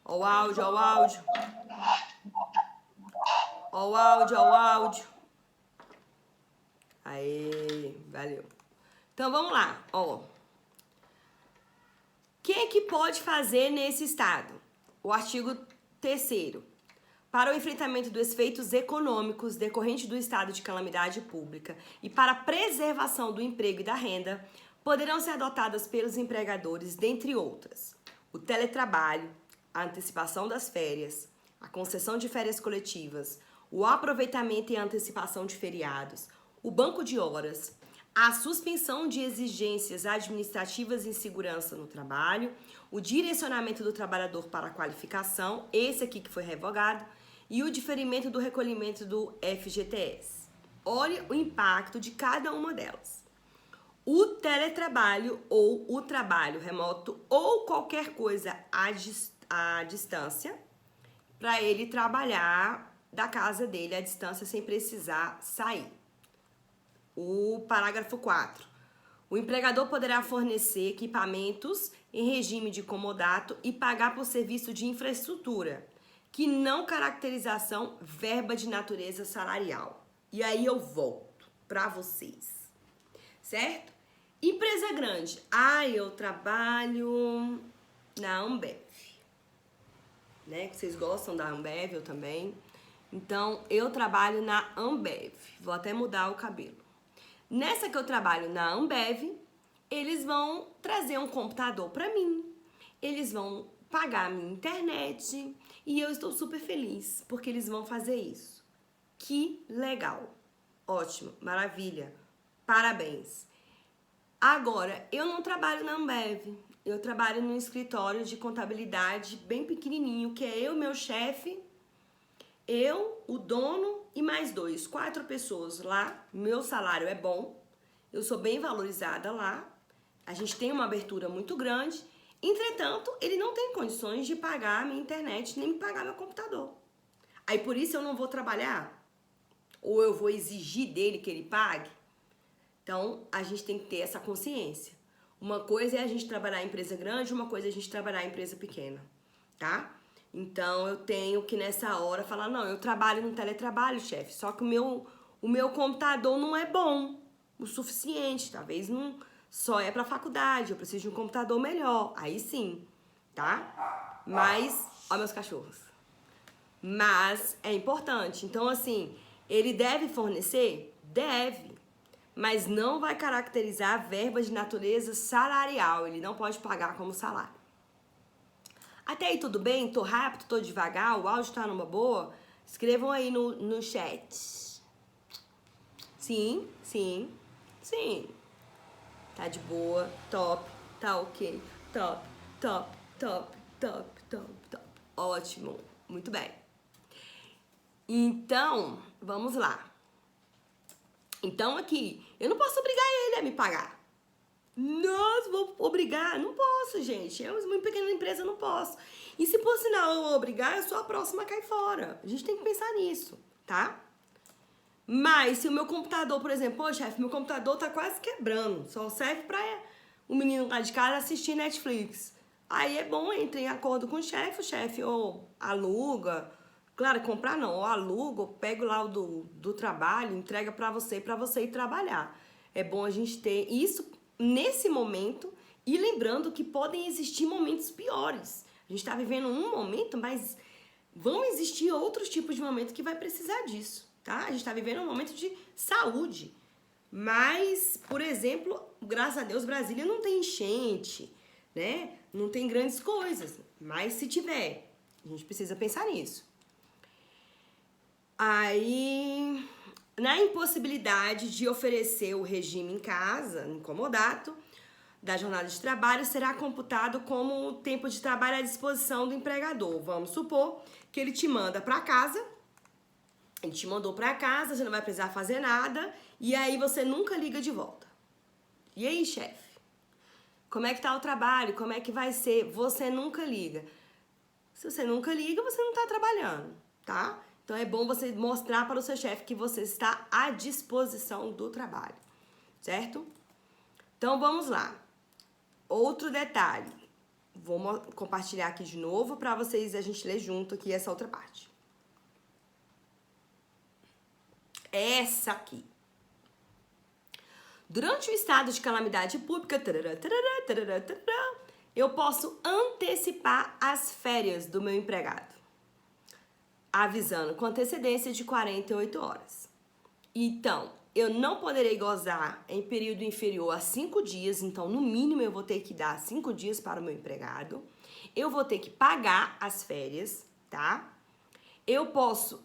Ó o áudio, ó o áudio. Ó o áudio, ó o áudio. Aê, valeu. Então, vamos lá, ó. O que é que pode fazer nesse estado? O artigo 3º. Para o enfrentamento dos efeitos econômicos decorrentes do estado de calamidade pública e para a preservação do emprego e da renda, poderão ser adotadas pelos empregadores, dentre outras, o teletrabalho, a antecipação das férias, a concessão de férias coletivas, o aproveitamento e antecipação de feriados, o banco de horas, a suspensão de exigências administrativas em segurança no trabalho, o direcionamento do trabalhador para a qualificação, esse aqui que foi revogado, e o diferimento do recolhimento do FGTS. Olha o impacto de cada uma delas. O teletrabalho ou o trabalho remoto ou qualquer coisa à distância, para ele trabalhar da casa dele à distância sem precisar sair. O parágrafo 4. O empregador poderá fornecer equipamentos em regime de comodato e pagar por serviço de infraestrutura, que não caracterização verba de natureza salarial. E aí eu volto para vocês, certo? Empresa grande. Eu trabalho na Ambev, né? Que vocês gostam da Ambev, eu também. Então, eu trabalho na Ambev. Vou até mudar o cabelo. Nessa que eu trabalho na Ambev, eles vão trazer um computador para mim, eles vão pagar a minha internet e eu estou super feliz porque eles vão fazer isso. Que legal! Ótimo, maravilha, parabéns! Agora, eu não trabalho na Ambev, eu trabalho num escritório de contabilidade bem pequenininho, que é eu, meu chefe, eu, o dono e mais 4 pessoas lá. Meu salário é bom, eu sou bem valorizada lá, a gente tem uma abertura muito grande. Entretanto, ele não tem condições de pagar a minha internet nem me pagar meu computador. Aí por isso eu não vou trabalhar? Ou eu vou exigir dele que ele pague? Então, a gente tem que ter essa consciência. Uma coisa é a gente trabalhar em empresa grande, uma coisa é a gente trabalhar em empresa pequena, tá? Então, eu tenho que nessa hora falar, não, eu trabalho no teletrabalho, chefe, só que o meu computador não é bom o suficiente, talvez não só é pra faculdade, eu preciso de um computador melhor, aí sim, tá? Mas, ó meus cachorros. Mas é importante. Então, assim, ele deve fornecer? Deve. Mas não vai caracterizar verba de natureza salarial. Ele não pode pagar como salário. Até aí tudo bem? Tô rápido, tô devagar, o áudio tá numa boa? Escrevam aí no chat. Sim, sim, sim. Tá de boa, top, tá ok, top, top, top, top, top, top. Ótimo, muito bem. Então, vamos lá. Então aqui, eu não posso obrigar ele a me pagar. Nossa, vou obrigar? Não posso, gente. Eu, uma pequena empresa, não posso. E se por sinal eu obrigar, eu sou a próxima a cair fora. A gente tem que pensar nisso, tá? Mas se o meu computador, por exemplo, pô, chefe, meu computador tá quase quebrando. Só serve pra o menino lá de casa assistir Netflix. Aí é bom, entre em acordo com o chefe ou aluga. Claro, comprar não, ou aluga, ou pega lá o do trabalho, entrega pra você ir trabalhar. É bom a gente ter isso nesse momento e lembrando que podem existir momentos piores. A gente tá vivendo um momento, mas vão existir outros tipos de momentos que vai precisar disso, tá? A gente tá vivendo um momento de saúde. Mas, por exemplo, graças a Deus, Brasília não tem enchente, né? Não tem grandes coisas. Mas se tiver, a gente precisa pensar nisso. Aí, na impossibilidade de oferecer o regime em casa, incomodato, da jornada de trabalho, será computado como o tempo de trabalho à disposição do empregador. Vamos supor que ele te manda para casa, ele te mandou para casa, você não vai precisar fazer nada, e aí você nunca liga de volta. E aí, chefe? Como é que tá o trabalho? Como é que vai ser? Você nunca liga. Se você nunca liga, você não tá trabalhando, tá? Então é bom você mostrar para o seu chefe que você está à disposição do trabalho, certo? Então vamos lá. Outro detalhe. Vou compartilhar aqui de novo para vocês a gente ler junto aqui essa outra parte. Essa aqui. Durante o estado de calamidade pública, eu posso antecipar as férias do meu empregado, avisando com antecedência de 48 horas. Então, eu não poderei gozar em período inferior a 5 dias, então no mínimo eu vou ter que dar 5 dias para o meu empregado. Eu vou ter que pagar as férias, tá? Eu posso,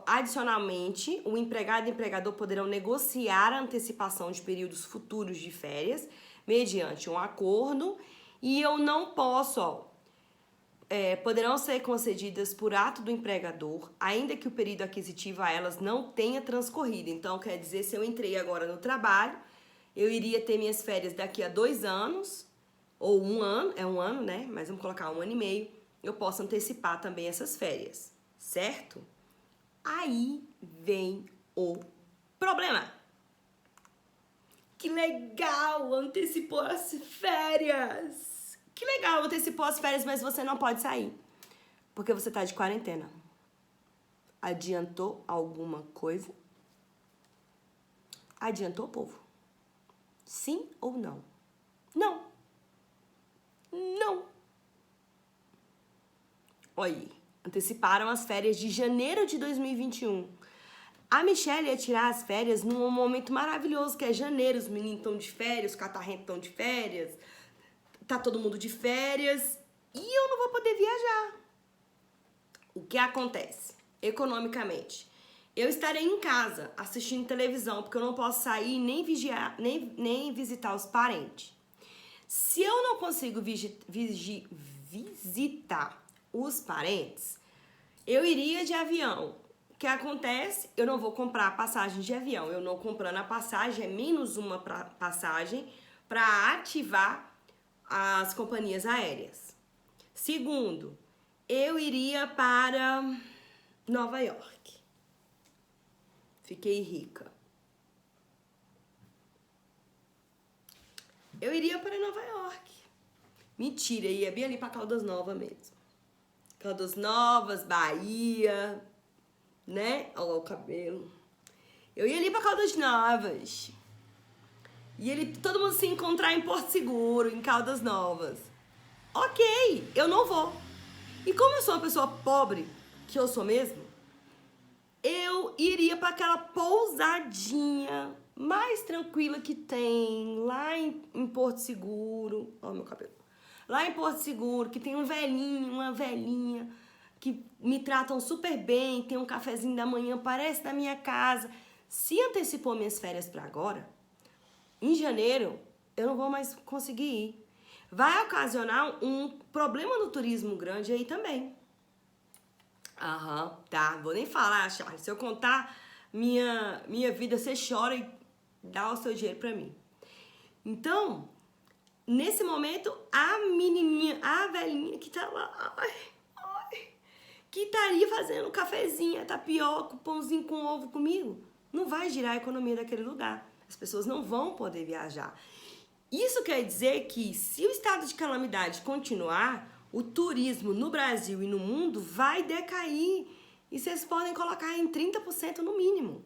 adicionalmente, o empregado e o empregador poderão negociar a antecipação de períodos futuros de férias mediante um acordo, e eu não posso, poderão ser concedidas por ato do empregador, ainda que o período aquisitivo a elas não tenha transcorrido. Então, quer dizer, se eu entrei agora no trabalho, eu iria ter minhas férias daqui a 2 anos, ou 1 ano, é 1 ano, né? Mas vamos colocar 1 ano e meio, eu posso antecipar também essas férias, certo? Aí vem o problema. Que legal, antecipou as férias! Que legal, antecipou as férias, mas você não pode sair, porque você tá de quarentena. Adiantou alguma coisa? Adiantou, povo? Sim ou não? Não. Não. Olha aí, anteciparam as férias de janeiro de 2021. A Michelle ia tirar as férias num momento maravilhoso, que é janeiro. Os meninos estão de férias, os catarrentos estão de férias, tá todo mundo de férias e eu não vou poder viajar. O que acontece? Economicamente, eu estarei em casa assistindo televisão, porque eu não posso sair nem vigiar, nem visitar os parentes. Se eu não consigo visitar os parentes, eu iria de avião. O que acontece? Eu não vou comprar passagem de avião. Eu não comprando a passagem, é menos uma passagem para ativar as companhias aéreas. Segundo, eu iria para Nova York. Fiquei rica. Eu iria para Nova York. Mentira, ia bem ali para Caldas Novas mesmo. Caldas Novas, Bahia, né? Olha lá o cabelo. Eu ia ali para Caldas Novas. E todo mundo se encontrar em Porto Seguro, em Caldas Novas. Ok, eu não vou. E como eu sou uma pessoa pobre, que eu sou mesmo, eu iria para aquela pousadinha mais tranquila que tem lá em Porto Seguro. Ó, meu cabelo. Lá em Porto Seguro, que tem um velhinho, uma velhinha, que me tratam super bem, tem um cafezinho da manhã, parece da minha casa. Se antecipou minhas férias para agora, em janeiro eu não vou mais conseguir ir. Vai ocasionar um problema no turismo grande aí também. Aham, tá. Vou nem falar, Charles. Se eu contar minha vida, você chora e dá o seu dinheiro pra mim. Então, nesse momento, a menininha, a velhinha que tá lá, que estaria fazendo cafezinho, tapioca, pãozinho com ovo comigo, não vai girar a economia daquele lugar. As pessoas não vão poder viajar. Isso quer dizer que se o estado de calamidade continuar, o turismo no Brasil e no mundo vai decair. E vocês podem colocar em 30% no mínimo.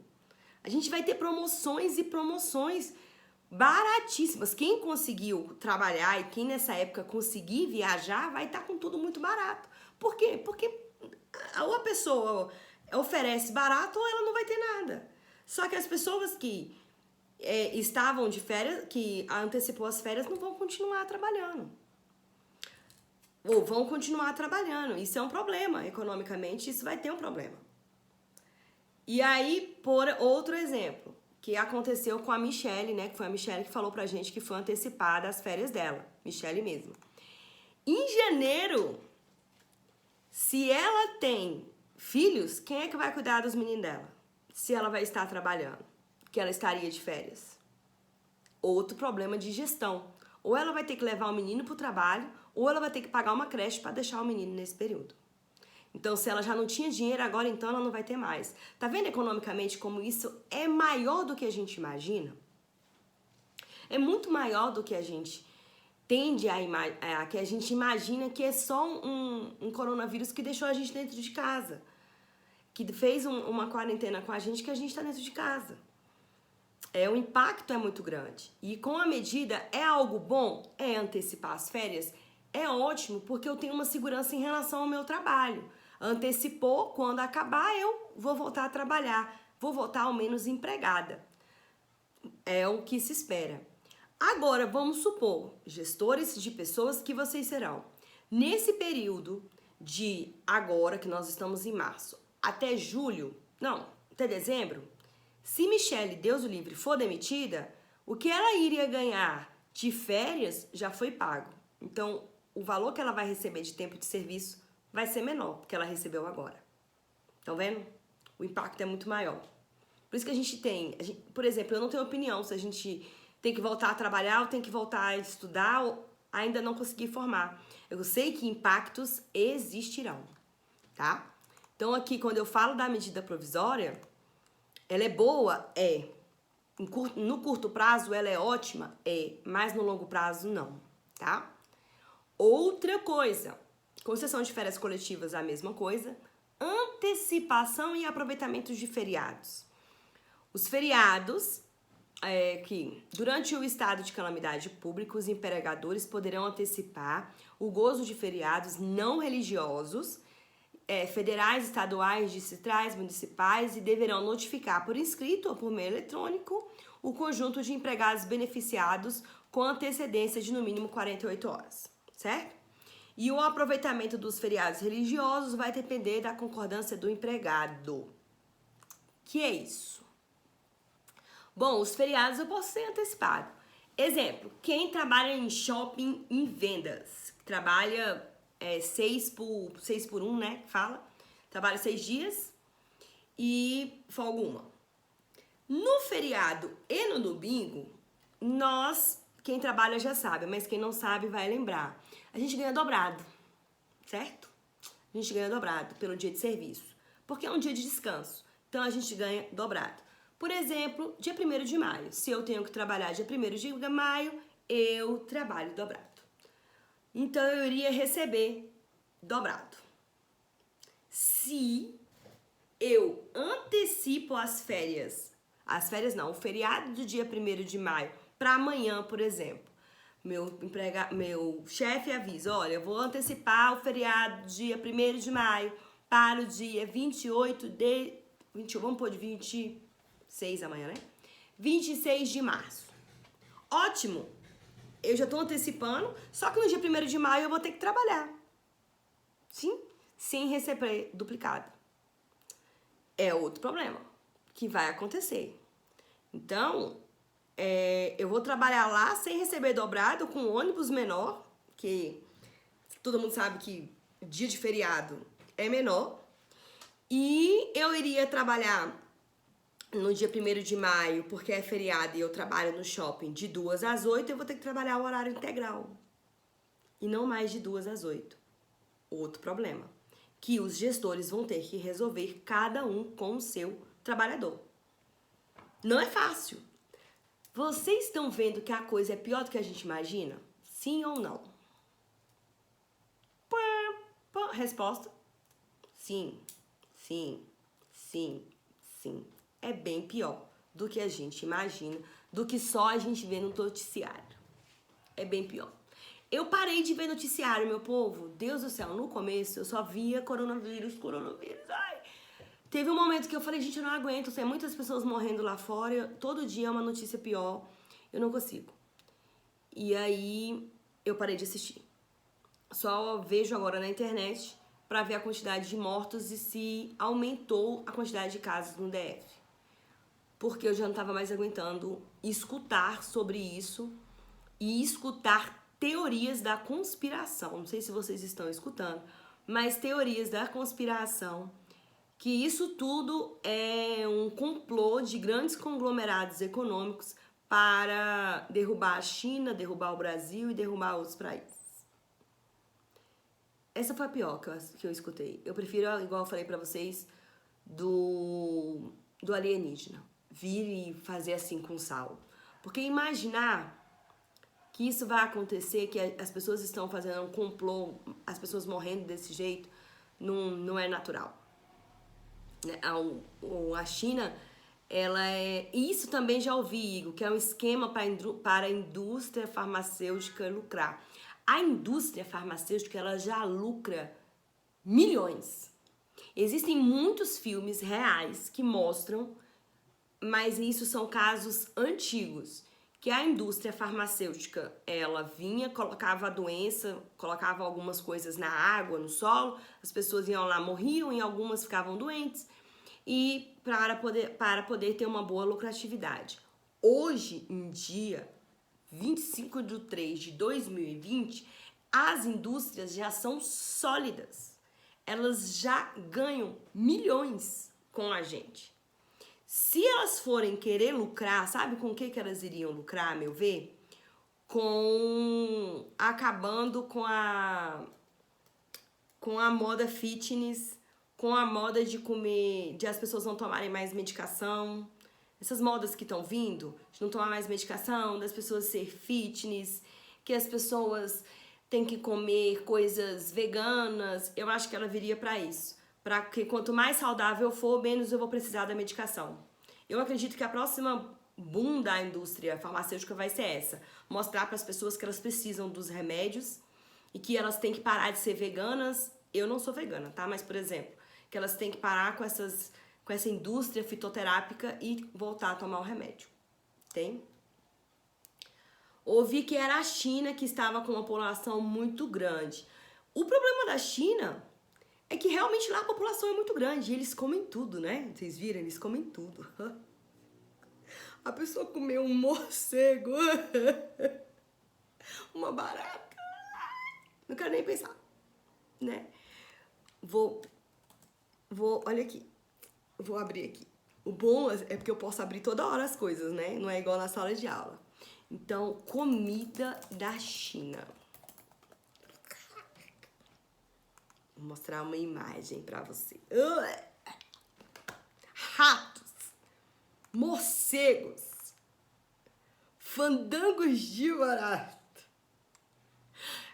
A gente vai ter promoções e promoções baratíssimas. Quem conseguiu trabalhar e quem nessa época conseguir viajar vai estar com tudo muito barato. Por quê? Porque ou a pessoa oferece barato ou ela não vai ter nada. Só que as pessoas que estavam de férias, que antecipou as férias, não vão continuar trabalhando. Ou vão continuar trabalhando. Isso é um problema. Economicamente, isso vai ter um problema. E aí, por outro exemplo, que aconteceu com a Michelle, né? Que foi a Michelle que falou pra gente que foi antecipada as férias dela. Michelle mesmo. Em janeiro, se ela tem filhos, quem é que vai cuidar dos meninos dela? Se ela vai estar trabalhando, que ela estaria de férias. Outro problema de gestão. Ou ela vai ter que levar o menino pro trabalho, ou ela vai ter que pagar uma creche para deixar o menino nesse período. Então, se ela já não tinha dinheiro, agora então ela não vai ter mais. Tá vendo economicamente como isso é maior do que a gente imagina? É muito maior do que a gente tende a que a gente imagina que é só um coronavírus que deixou a gente dentro de casa. Que fez uma quarentena com a gente que a gente tá dentro de casa. O impacto é muito grande. E com a medida, é algo bom? É antecipar as férias? É ótimo, porque eu tenho uma segurança em relação ao meu trabalho. Antecipou, quando acabar, eu vou voltar a trabalhar. Vou voltar ao menos empregada. É o que se espera. Agora, vamos supor, gestores de pessoas que vocês serão. Nesse período de agora, que nós estamos em março, até julho, não, até dezembro, se Michelle, Deus o livre, for demitida, o que ela iria ganhar de férias já foi pago. Então, o valor que ela vai receber de tempo de serviço vai ser menor, porque ela recebeu agora. Estão vendo? O impacto é muito maior. Por isso que a gente tem, por exemplo, eu não tenho opinião se a gente tem que voltar a trabalhar ou tem que voltar a estudar ou ainda não conseguir formar. Eu sei que impactos existirão, tá? Então, aqui, quando eu falo da medida provisória, ela é boa? É. No curto prazo, ela é ótima? É. Mas no longo prazo, não, tá? Outra coisa, concessão de férias coletivas, a mesma coisa. Antecipação e aproveitamento de feriados. Os feriados, que durante o estado de calamidade pública, os empregadores poderão antecipar o gozo de feriados não religiosos, federais, estaduais, distritais, municipais, e deverão notificar por escrito ou por meio eletrônico o conjunto de empregados beneficiados com antecedência de no mínimo 48 horas, certo? E o aproveitamento dos feriados religiosos vai depender da concordância do empregado. Que é isso? Bom, os feriados eu posso ser antecipado. Exemplo, quem trabalha em shopping em vendas, trabalha 6 por 1, né? Fala. Trabalha 6 dias e folga uma. No feriado e no domingo, quem trabalha já sabe, mas quem não sabe vai lembrar. A gente ganha dobrado, certo? A gente ganha dobrado pelo dia de serviço, porque é um dia de descanso. Então, a gente ganha dobrado. Por exemplo, dia 1º de maio. Se eu tenho que trabalhar dia 1º de maio, eu trabalho dobrado. Então, eu iria receber dobrado. Se eu antecipo o feriado do dia 1º de maio para amanhã, por exemplo, meu chefe avisa, olha, eu vou antecipar o feriado dia 1º de maio para o dia 28 de... 20, vamos pôr de 26 amanhã, né? 26 de março. Ótimo! Eu já tô antecipando, só que no dia 1º de maio eu vou ter que trabalhar. Sim? Sem receber duplicado. É outro problema que vai acontecer. Então, eu vou trabalhar lá sem receber dobrado, com ônibus menor, que todo mundo sabe que dia de feriado é menor. E eu iria trabalhar no dia 1º de maio, porque é feriado e eu trabalho no shopping de 2 às 8, eu vou ter que trabalhar o horário integral. E não mais de 2 às 8. Outro problema, que os gestores vão ter que resolver cada um com o seu trabalhador. Não é fácil. Vocês estão vendo que a coisa é pior do que a gente imagina? Sim ou não? Resposta: sim, sim, sim, sim. É bem pior do que a gente imagina, do que só a gente vê no noticiário. É bem pior. Eu parei de ver noticiário, meu povo. Deus do céu, no começo eu só via coronavírus. Ai. Teve um momento que eu falei, gente, eu não aguento. Tem muitas pessoas morrendo lá fora. Todo dia é uma notícia pior. Eu não consigo. E aí eu parei de assistir. Só vejo agora na internet pra ver a quantidade de mortos e se aumentou a quantidade de casos no DF. Porque eu já não tava mais aguentando escutar sobre isso e escutar teorias da conspiração. Não sei se vocês estão escutando, mas teorias da conspiração, que isso tudo é um complô de grandes conglomerados econômicos para derrubar a China, derrubar o Brasil e derrubar outros países. Essa foi a pior que eu escutei. Eu prefiro, igual eu falei pra vocês, do alienígena. Vir e fazer assim com sal. Porque imaginar que isso vai acontecer, que as pessoas estão fazendo um complô, as pessoas morrendo desse jeito, não é natural. A China, ela é... Isso também já ouvi, Igor, que é um esquema para a indústria farmacêutica lucrar. A indústria farmacêutica, ela já lucra milhões. Existem muitos filmes reais que mostram, mas isso são casos antigos, que a indústria farmacêutica, ela vinha, colocava a doença, colocava algumas coisas na água, no solo, as pessoas iam lá, morriam e algumas ficavam doentes, e para poder ter uma boa lucratividade. Hoje em dia, 25 de 3 de 2020, as indústrias já são sólidas. Elas já ganham milhões com a gente. Se elas forem querer lucrar, sabe com o que elas iriam lucrar, a meu ver? Acabando com a moda fitness, com a moda de comer, de as pessoas não tomarem mais medicação. Essas modas que estão vindo, de não tomar mais medicação, das pessoas ser fitness, que as pessoas têm que comer coisas veganas, eu acho que ela viria para isso. Para que quanto mais saudável eu for, menos eu vou precisar da medicação. Eu acredito que a próxima boom da indústria farmacêutica vai ser essa. Mostrar para as pessoas que elas precisam dos remédios e que elas têm que parar de ser veganas. Eu não sou vegana, tá? Mas, por exemplo, que elas têm que parar com essa indústria fitoterápica e voltar a tomar o remédio. Tem? Ouvi que era a China que estava com uma população muito grande. O problema da China é que realmente lá a população é muito grande e eles comem tudo, né? Vocês viram? Eles comem tudo. A pessoa comeu um morcego, uma barata. Não quero nem pensar, né? Olha aqui. Vou abrir aqui. O bom é porque eu posso abrir toda hora as coisas, né? Não é igual na sala de aula. Então, comida da China. Vou mostrar uma imagem pra você. Ratos, morcegos, fandangos de barata.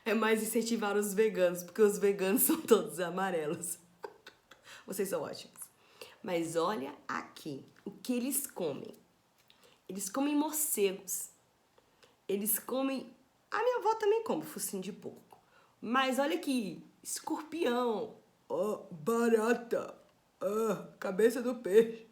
É mais incentivar os veganos, porque os veganos são todos amarelos. Vocês são ótimos. Mas olha aqui, o que eles comem. Eles comem morcegos. Eles comem... A minha avó também come focinho de porco. Mas olha aqui, escorpião, Barata. Cabeça do peixe.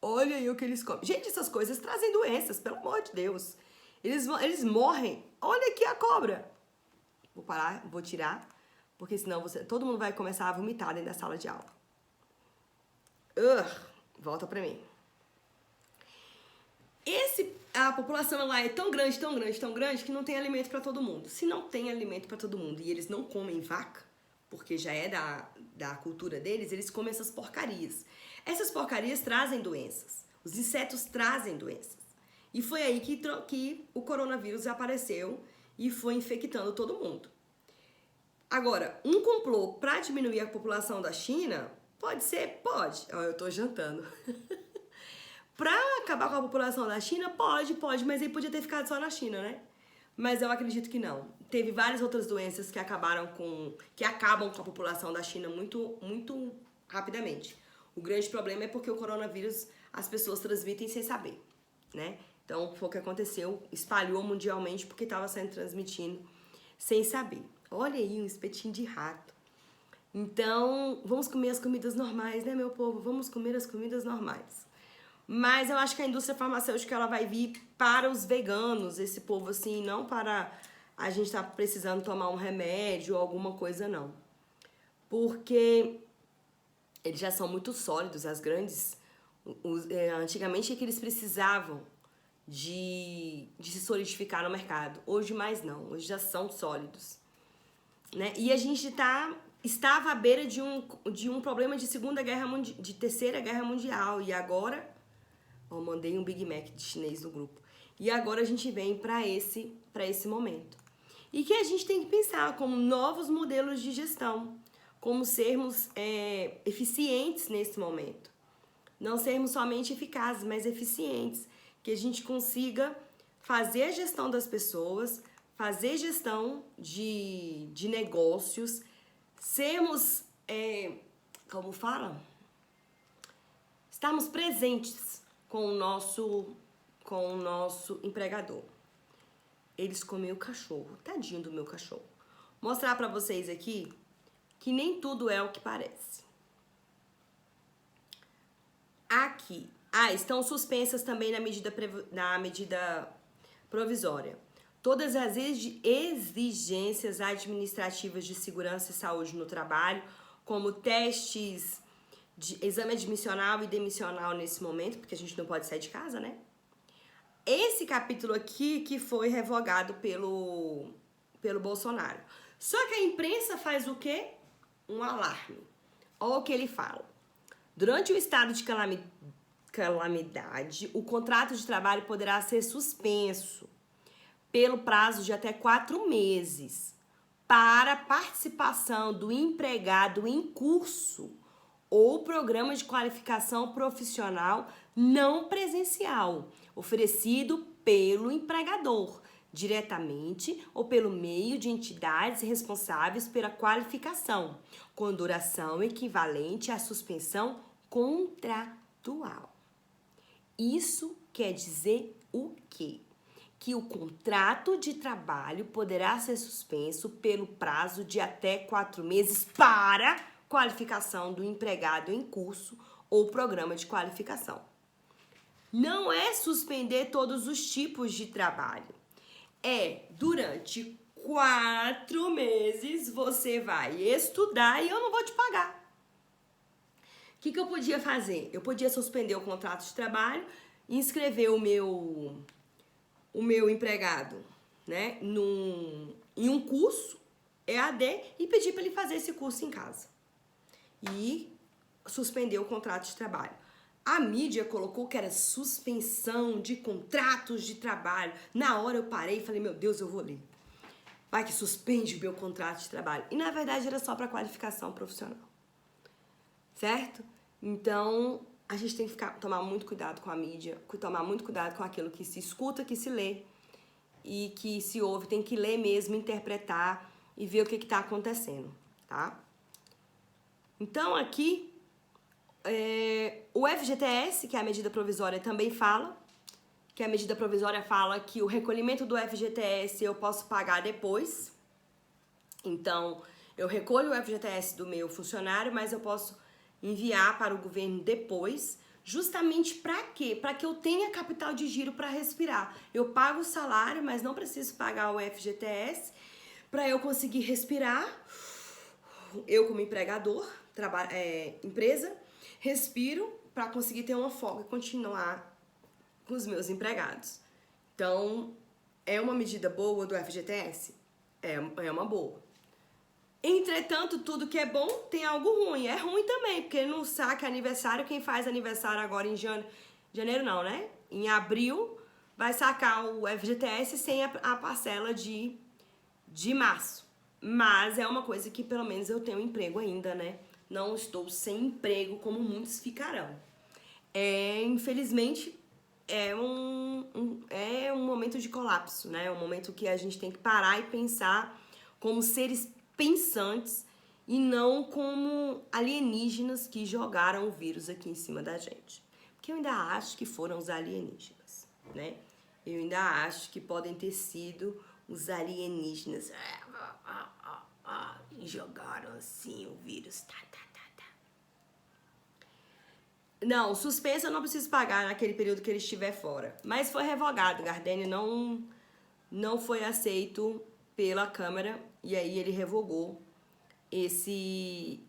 Olha aí o que eles comem. Gente, essas coisas trazem doenças, pelo amor de Deus. Eles morrem. Olha aqui a cobra. Vou parar, vou tirar, porque senão todo mundo vai começar a vomitar dentro da sala de aula. Volta pra mim. A população lá é tão grande, tão grande, tão grande, que não tem alimento pra todo mundo. Se não tem alimento pra todo mundo e eles não comem vaca, porque já é da cultura deles, eles comem essas porcarias. Essas porcarias trazem doenças. Os insetos trazem doenças. E foi aí que o coronavírus apareceu e foi infectando todo mundo. Agora, um complô para diminuir a população da China, pode ser? Pode. Eu tô jantando. Pra acabar com a população da China, pode, mas ele podia ter ficado só na China, né? Mas eu acredito que não. Teve várias outras doenças que acabam com a população da China muito, muito rapidamente. O grande problema é porque o coronavírus as pessoas transmitem sem saber, né? Então, foi o que aconteceu, espalhou mundialmente porque estava sendo transmitindo sem saber. Olha aí, um espetinho de rato. Então, vamos comer as comidas normais, né, meu povo? Vamos comer as comidas normais. Mas eu acho que a indústria farmacêutica ela vai vir para os veganos, esse povo assim, não para a gente estar precisando tomar um remédio ou alguma coisa, não. Porque eles já são muito sólidos, as grandes. Antigamente é que eles precisavam de se solidificar no mercado. Hoje mais não, hoje já são sólidos. Né? E a gente estava à beira de um problema de terceira guerra mundial. E agora, mandei um Big Mac de chinês no grupo. E agora a gente vem para esse momento. E que a gente tem que pensar como novos modelos de gestão, como sermos eficientes nesse momento. Não sermos somente eficazes, mas eficientes. Que a gente consiga fazer a gestão das pessoas, fazer gestão de negócios, sermos, como fala? Estarmos presentes com o nosso empregador. Eles comem o cachorro, tadinho do meu cachorro. Mostrar pra vocês aqui que nem tudo é o que parece. Aqui. Estão suspensas também na medida provisória. Todas as exigências administrativas de segurança e saúde no trabalho, como testes de exame admissional e demissional nesse momento, porque a gente não pode sair de casa, né? Esse capítulo aqui que foi revogado pelo Bolsonaro. Só que a imprensa faz o quê? Um alarme. Olha o que ele fala. Durante o estado de calamidade, o contrato de trabalho poderá ser suspenso pelo prazo de até 4 meses para participação do empregado em curso ou programa de qualificação profissional não presencial, oferecido pelo empregador, diretamente ou pelo meio de entidades responsáveis pela qualificação, com duração equivalente à suspensão contratual. Isso quer dizer o quê? Que o contrato de trabalho poderá ser suspenso pelo prazo de até 4 meses para qualificação do empregado em curso ou programa de qualificação. Não é suspender todos os tipos de trabalho. Durante 4 meses você vai estudar e eu não vou te pagar. O que eu podia fazer? Eu podia suspender o contrato de trabalho, inscrever o meu empregado, né, em um curso EAD e pedir para ele fazer esse curso em casa. E suspender o contrato de trabalho. A mídia colocou que era suspensão de contratos de trabalho. Na hora eu parei e falei, meu Deus, eu vou ler. Vai que suspende o meu contrato de trabalho. E na verdade era só para qualificação profissional. Certo? Então, a gente tem que tomar muito cuidado com a mídia, tomar muito cuidado com aquilo que se escuta, que se lê e que se ouve. Tem que ler mesmo, interpretar e ver o que está acontecendo, tá? Então, aqui, o FGTS, que é a medida provisória, também fala que a medida provisória fala que o recolhimento do FGTS eu posso pagar depois, Então, eu recolho o FGTS do meu funcionário, mas eu posso enviar para o governo depois, justamente para quê? Para que eu tenha capital de giro para respirar. Eu pago o salário, mas não preciso pagar o FGTS para eu conseguir respirar. Eu como empregador, empresa, respiro para conseguir ter uma folga e continuar com os meus empregados. Então, é uma medida boa do FGTS? É uma boa. Entretanto, tudo que é bom tem algo ruim. É ruim também, porque no saque aniversário, quem faz aniversário agora em janeiro não, né? Em abril, vai sacar o FGTS sem a parcela de março. Mas é uma coisa que pelo menos eu tenho emprego ainda, né? Não estou sem emprego como muitos ficarão. Infelizmente, é um momento de colapso, né? É um momento que a gente tem que parar e pensar como seres pensantes e não como alienígenas que jogaram o vírus aqui em cima da gente. Porque eu ainda acho que foram os alienígenas, né? Eu ainda acho que podem ter sido os alienígenas e jogaram assim o vírus. Não, suspenso eu não preciso pagar naquele período que ele estiver fora. Mas foi revogado, Gardênio não foi aceito pela Câmara e aí ele revogou esse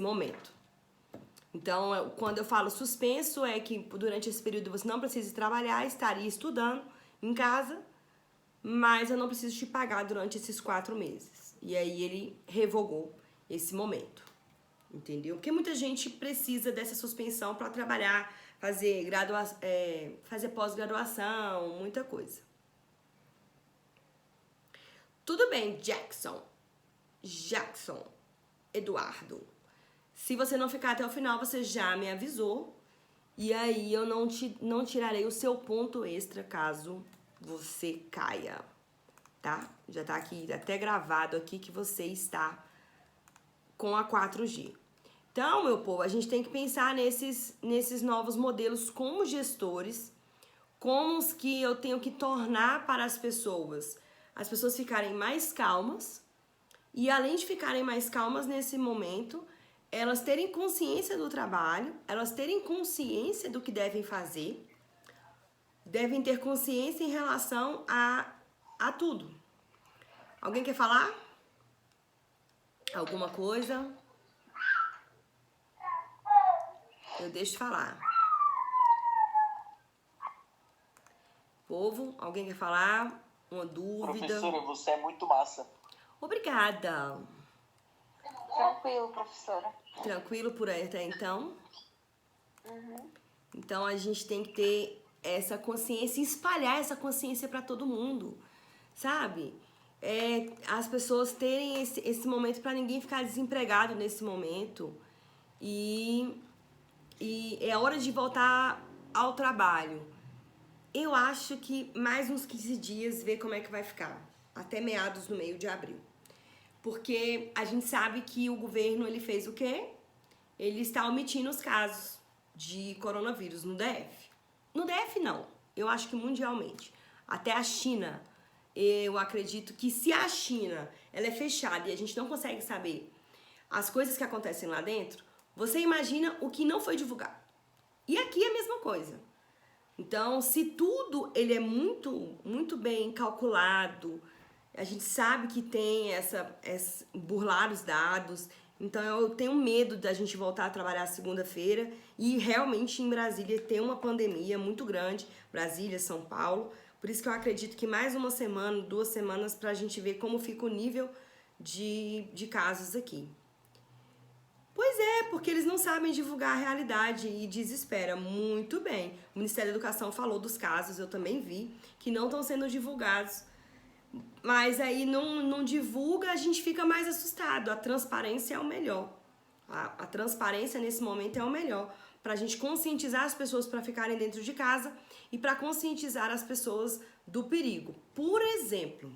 momento. Então, quando eu falo suspenso, é que durante esse período você não precisa trabalhar, estaria estudando em casa, mas eu não preciso te pagar durante esses 4 meses. E aí ele revogou esse momento, entendeu? Porque muita gente precisa dessa suspensão para trabalhar, fazer pós-graduação, muita coisa. Tudo bem, Jackson, Eduardo. Se você não ficar até o final, você já me avisou. E aí eu não tirarei o seu ponto extra caso você caia, tá? Já tá aqui, até gravado aqui que você está com a 4G. Então, meu povo, a gente tem que pensar nesses novos modelos como gestores, como os que eu tenho que tornar para as pessoas ficarem mais calmas. E além de ficarem mais calmas nesse momento, elas terem consciência do trabalho, elas terem consciência do que devem fazer, devem ter consciência em relação a tudo. Alguém quer falar? Alguma coisa? Eu deixo falar. Povo, alguém quer falar? Uma dúvida? Professora, você é muito massa. Obrigada. Tranquilo, professora. Tranquilo por aí até então? Então a gente tem que ter essa consciência e espalhar essa consciência para todo mundo, sabe? As pessoas terem esse momento para ninguém ficar desempregado nesse momento e é hora de voltar ao trabalho. Eu acho que mais uns 15 dias, ver como é que vai ficar, até meados do meio de abril. Porque a gente sabe que o governo, ele fez o quê? Ele está omitindo os casos de coronavírus no DF. No DF, não. Eu acho que mundialmente. Até a China, eu acredito que se a China ela é fechada e a gente não consegue saber as coisas que acontecem lá dentro, você imagina o que não foi divulgado. E aqui é a mesma coisa. Então, se tudo ele é muito, muito bem calculado, a gente sabe que tem burlar os dados. Então, eu tenho medo da gente voltar a trabalhar segunda-feira e realmente em Brasília ter uma pandemia muito grande. Brasília, São Paulo. Por isso que eu acredito que mais uma semana, 2 semanas, para a gente ver como fica o nível de casos aqui. Pois é, porque eles não sabem divulgar a realidade e desespera. Muito bem. O Ministério da Educação falou dos casos, eu também vi, que não estão sendo divulgados. Mas aí não divulga, a gente fica mais assustado. A transparência é o melhor. A transparência nesse momento é o melhor. Pra gente conscientizar as pessoas para ficarem dentro de casa e para conscientizar as pessoas do perigo. Por exemplo,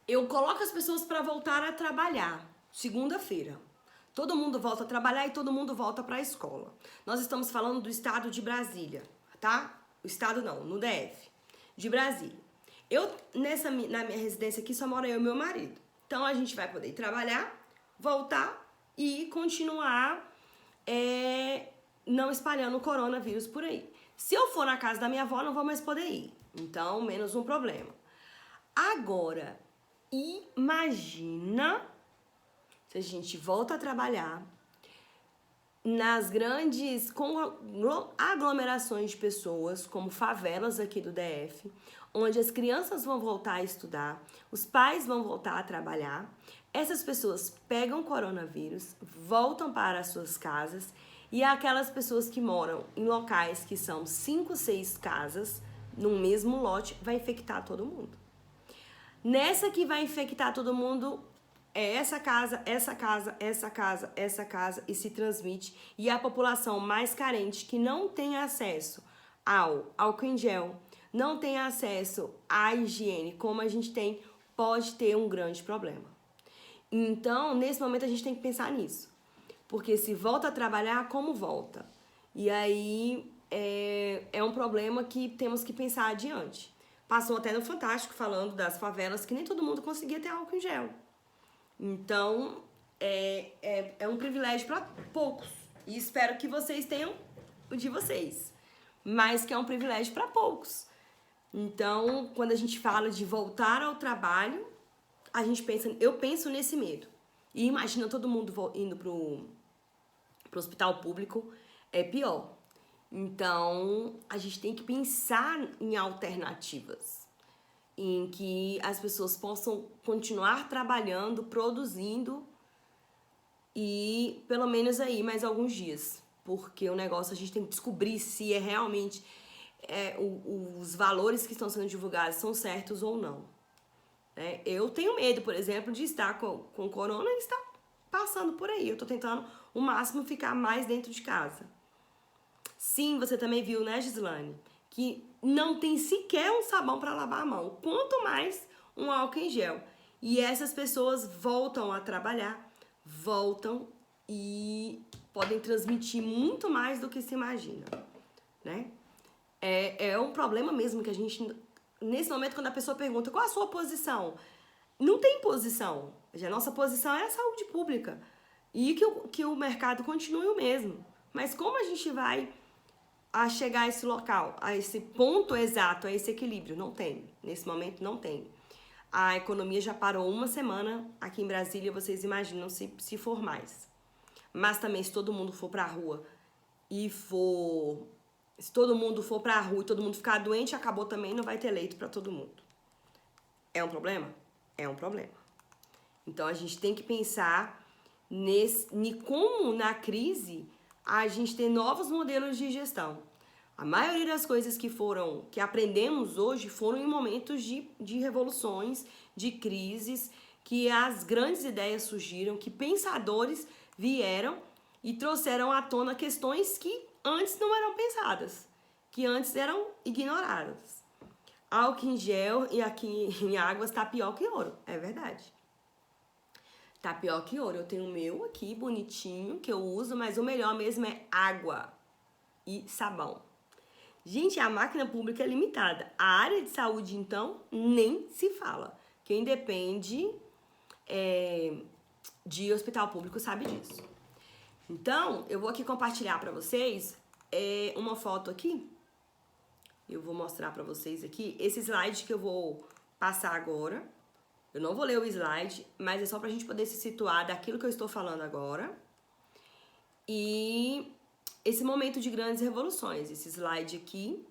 eu coloco as pessoas para voltar a trabalhar. Segunda-feira. Todo mundo volta a trabalhar e todo mundo volta para a escola. Nós estamos falando do estado de Brasília, tá? O estado não, no DF, de Brasília. Na minha residência aqui só mora eu e meu marido. Então a gente vai poder ir trabalhar, voltar e continuar não espalhando o coronavírus por aí. Se eu for na casa da minha avó, não vou mais poder ir. Então, menos um problema. Agora, imagina se a gente volta a trabalhar nas grandes aglomerações de pessoas, como favelas aqui do DF, onde as crianças vão voltar a estudar, os pais vão voltar a trabalhar, essas pessoas pegam coronavírus, voltam para as suas casas, e aquelas pessoas que moram em locais que são 5, 6 casas, num mesmo lote, vai infectar todo mundo. Nessa que vai infectar todo mundo, é essa casa, essa casa, essa casa, essa casa, e se transmite. E a população mais carente, que não tem acesso ao álcool em gel, não tem acesso à higiene, como a gente tem, pode ter um grande problema. Então, nesse momento, a gente tem que pensar nisso. Porque se volta a trabalhar, como volta? E aí é um problema que temos que pensar adiante. Passou até no Fantástico falando das favelas que nem todo mundo conseguia ter álcool em gel. Então, é um privilégio para poucos. E espero que vocês tenham o de vocês. Mas que é um privilégio para poucos. Então, quando a gente fala de voltar ao trabalho, eu penso nesse medo. E imagina todo mundo indo pro hospital público, é pior. Então, a gente tem que pensar em alternativas, em que as pessoas possam continuar trabalhando, produzindo e pelo menos aí mais alguns dias. Porque o negócio a gente tem que descobrir se é realmente os valores que estão sendo divulgados são certos ou não. Eu tenho medo, por exemplo, de estar com corona e estar passando por aí. Eu tô tentando, o máximo, ficar mais dentro de casa. Sim, você também viu, né, Gislane? Que não tem sequer um sabão para lavar a mão. Quanto mais um álcool em gel. E essas pessoas voltam a trabalhar, voltam e podem transmitir muito mais do que se imagina, né? É um problema mesmo que a gente... Nesse momento, quando a pessoa pergunta qual a sua posição, não tem posição. A nossa posição é a saúde pública. E que o mercado continue o mesmo. Mas como a gente vai chegar a esse local, a esse ponto exato, a esse equilíbrio? Não tem. Nesse momento, não tem. A economia já parou uma semana aqui em Brasília, vocês imaginam se for mais. Mas também, se todo mundo for pra rua se todo mundo for pra rua e todo mundo ficar doente, acabou também, não vai ter leito pra todo mundo. É um problema? É um problema. Então, a gente tem que pensar como, na crise, a gente ter novos modelos de gestão. A maioria das coisas que aprendemos hoje foram em momentos de revoluções, de crises, que as grandes ideias surgiram, que pensadores vieram e trouxeram à tona questões que antes não eram pensadas, que antes eram ignoradas. Álcool em gel e aqui em águas tá pior que ouro, é verdade. Tá pior que ouro. Eu tenho o meu aqui, bonitinho, que eu uso, mas o melhor mesmo é água e sabão. Gente, a máquina pública é limitada. A área de saúde, então, nem se fala. Quem depende de hospital público sabe disso. Então, eu vou aqui compartilhar para vocês uma foto aqui. Eu vou mostrar para vocês aqui esse slide que eu vou passar agora. Eu não vou ler o slide, mas é só pra gente poder se situar daquilo que eu estou falando agora. E esse momento de grandes revoluções, esse slide aqui,